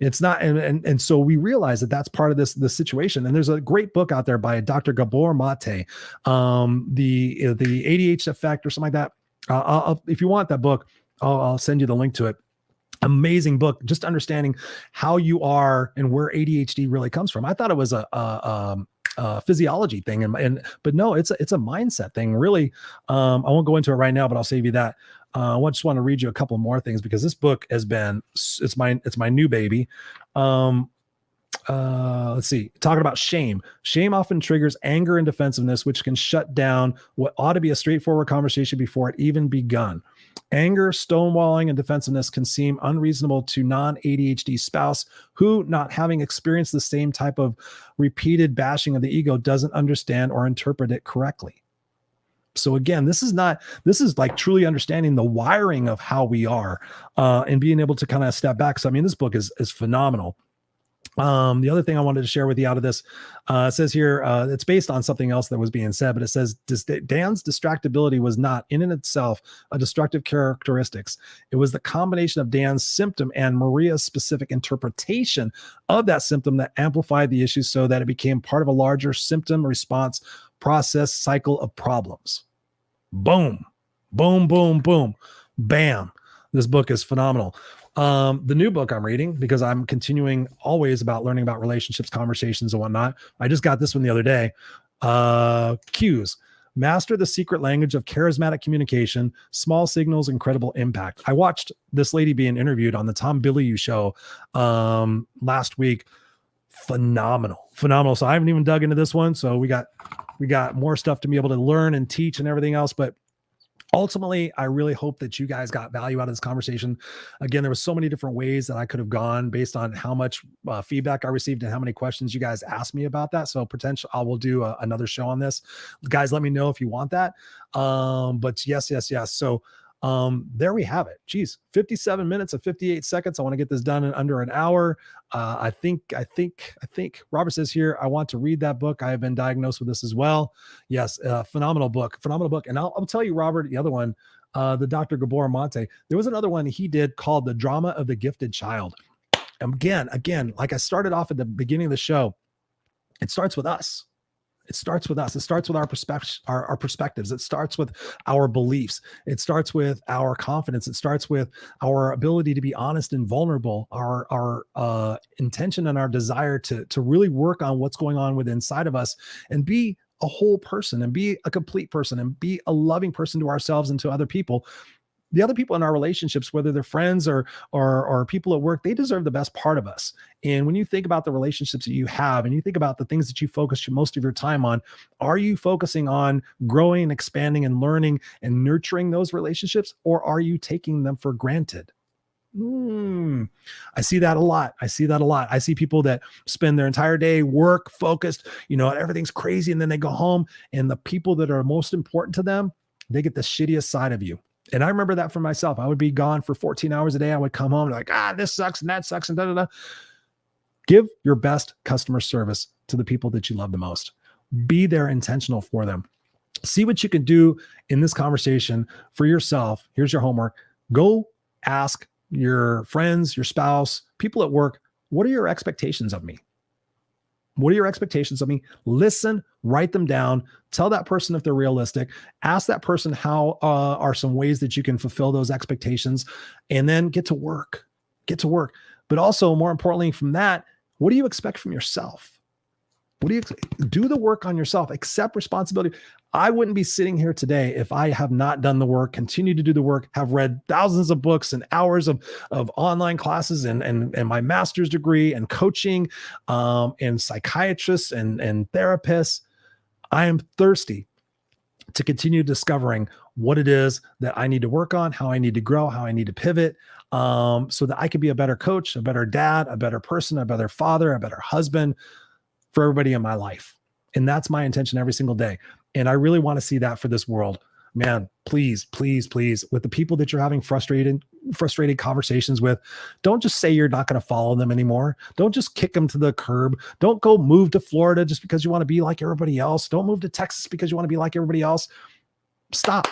It's not, and so we realize that that's part of the situation. And there's a great book out there by Dr. Gabor Mate, the ADHD effect or something like that. If you want that book, I'll send you the link to it. Amazing book, just understanding how you are and where ADHD really comes from. I thought it was a physiology thing, but no, it's a mindset thing. Really, I won't go into it right now, but I'll save you that. I just want to read you a couple more things because this book has been it's my new baby. Let's see, talking about shame. Shame often triggers anger and defensiveness, which can shut down what ought to be a straightforward conversation before it even begun. Anger, stonewalling, and defensiveness can seem unreasonable to non-ADHD spouse who, not having experienced the same type of repeated bashing of the ego, doesn't understand or interpret it correctly. So again, this is like truly understanding the wiring of how we are, and being able to kind of step back. So I mean, this book is phenomenal. The other thing I wanted to share with you out of this, it says here, it's based on something else that was being said, but it says Dan's distractibility was not in and itself a destructive characteristics. It was the combination of Dan's symptom and Maria's specific interpretation of that symptom that amplified the issue so that it became part of a larger symptom response process cycle of problems. Boom, boom, boom, boom, bam. This book is phenomenal. The new book I'm reading, because I'm continuing always about learning about relationships, conversations, and whatnot. I just got this one the other day. Cues. Master the secret language of charismatic communication, small signals, incredible impact. I watched this lady being interviewed on the Tom Bilyeu show last week. Phenomenal. So I haven't even dug into this one. So we got more stuff to be able to learn and teach and everything else. But ultimately, I really hope that you guys got value out of this conversation. Again, there was so many different ways that I could have gone based on how much feedback I received and how many questions you guys asked me about that. So I will do another show on this. Guys, let me know if you want that. But yes. So there we have it. Geez, 57 minutes and 58 seconds. I want to get this done in under an hour. I think Robert says here, I want to read that book. I have been diagnosed with this as well. Yes. Phenomenal book. And I'll tell you, Robert, the other one, the Dr. Gabor Mate, there was another one he did called The Drama of the Gifted Child. Again, like I started off at the beginning of the show, it starts with us. It starts with us. It starts with our perspectives. It starts with our beliefs. It starts with our confidence. It starts with our ability to be honest and vulnerable, our intention and our desire to really work on what's going on within inside of us and be a whole person and be a complete person and be a loving person to ourselves and to other people. The other people in our relationships, whether they're friends or people at work, they deserve the best part of us. And when you think about the relationships that you have and you think about the things that you focus most of your time on, are you focusing on growing, expanding, and learning and nurturing those relationships, or are you taking them for granted? I see that a lot. I see people that spend their entire day work focused, everything's crazy. And then they go home and the people that are most important to them, they get the shittiest side of you. And I remember that for myself. I would be gone for 14 hours a day. I would come home like, this sucks and that sucks and da-da-da. Give your best customer service to the people that you love the most. Be there intentional for them. See what you can do in this conversation for yourself. Here's your homework. Go ask your friends, your spouse, people at work, what are your expectations of me? What are your expectations of me? Listen, write them down, tell that person if they're realistic, ask that person how are some ways that you can fulfill those expectations, and then get to work. Get to work. But also, more importantly from that, what do you expect from yourself? What do you do? The work on yourself, accept responsibility. I wouldn't be sitting here today if I have not done the work, continue to do the work, have read thousands of books and hours of online classes and my master's degree and coaching and psychiatrists and therapists. I am thirsty to continue discovering what it is that I need to work on, how I need to grow, how I need to pivot, so that I can be a better coach, a better dad, a better person, a better father, a better husband for everybody in my life. And that's my intention every single day. And I really want to see that for this world. Man, please, please, please, with the people that you're having frustrated conversations with, don't just say you're not going to follow them anymore. Don't just kick them to the curb. Don't go move to Florida just because you want to be like everybody else. Don't move to Texas because you want to be like everybody else. Stop.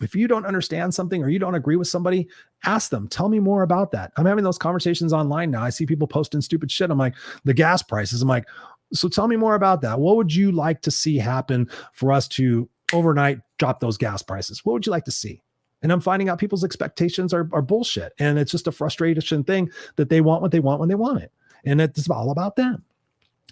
If you don't understand something or you don't agree with somebody, ask them, tell me more about that. I'm having those conversations online now. I see people posting stupid shit. I'm like, the gas prices. I'm like, so tell me more about that. What would you like to see happen for us to overnight drop those gas prices? What would you like to see? And I'm finding out people's expectations are bullshit. And it's just a frustration thing that they want what they want when they want it. And it's all about them.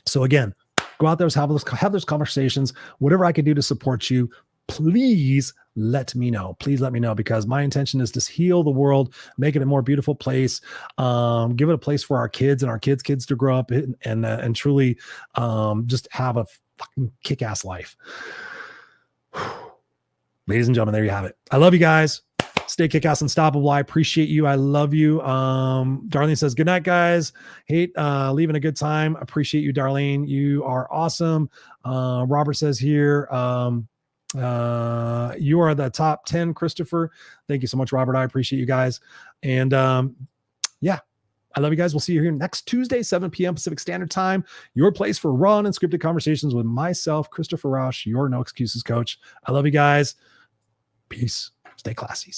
So again, go out there, have those conversations. Whatever I can do to support you, please let me know. Please let me know, because my intention is to heal the world, make it a more beautiful place, give it a place for our kids and our kids' kids to grow up and truly just have a fucking kick-ass life. Ladies and gentlemen, there you have it. I love you guys. Stay kick-ass unstoppable. I appreciate you. I love you. Darlene says, good night, guys. Hate leaving a good time. Appreciate you, Darlene. You are awesome. Robert says here, you are the top 10, Christopher. Thank you so much, Robert. I appreciate you guys. And yeah, I love you guys. We'll see you here next Tuesday, 7 p.m. Pacific Standard Time. Your place for raw and unscripted conversations with myself, Christopher Rausch, your No Excuses coach. I love you guys. Peace. Stay classy.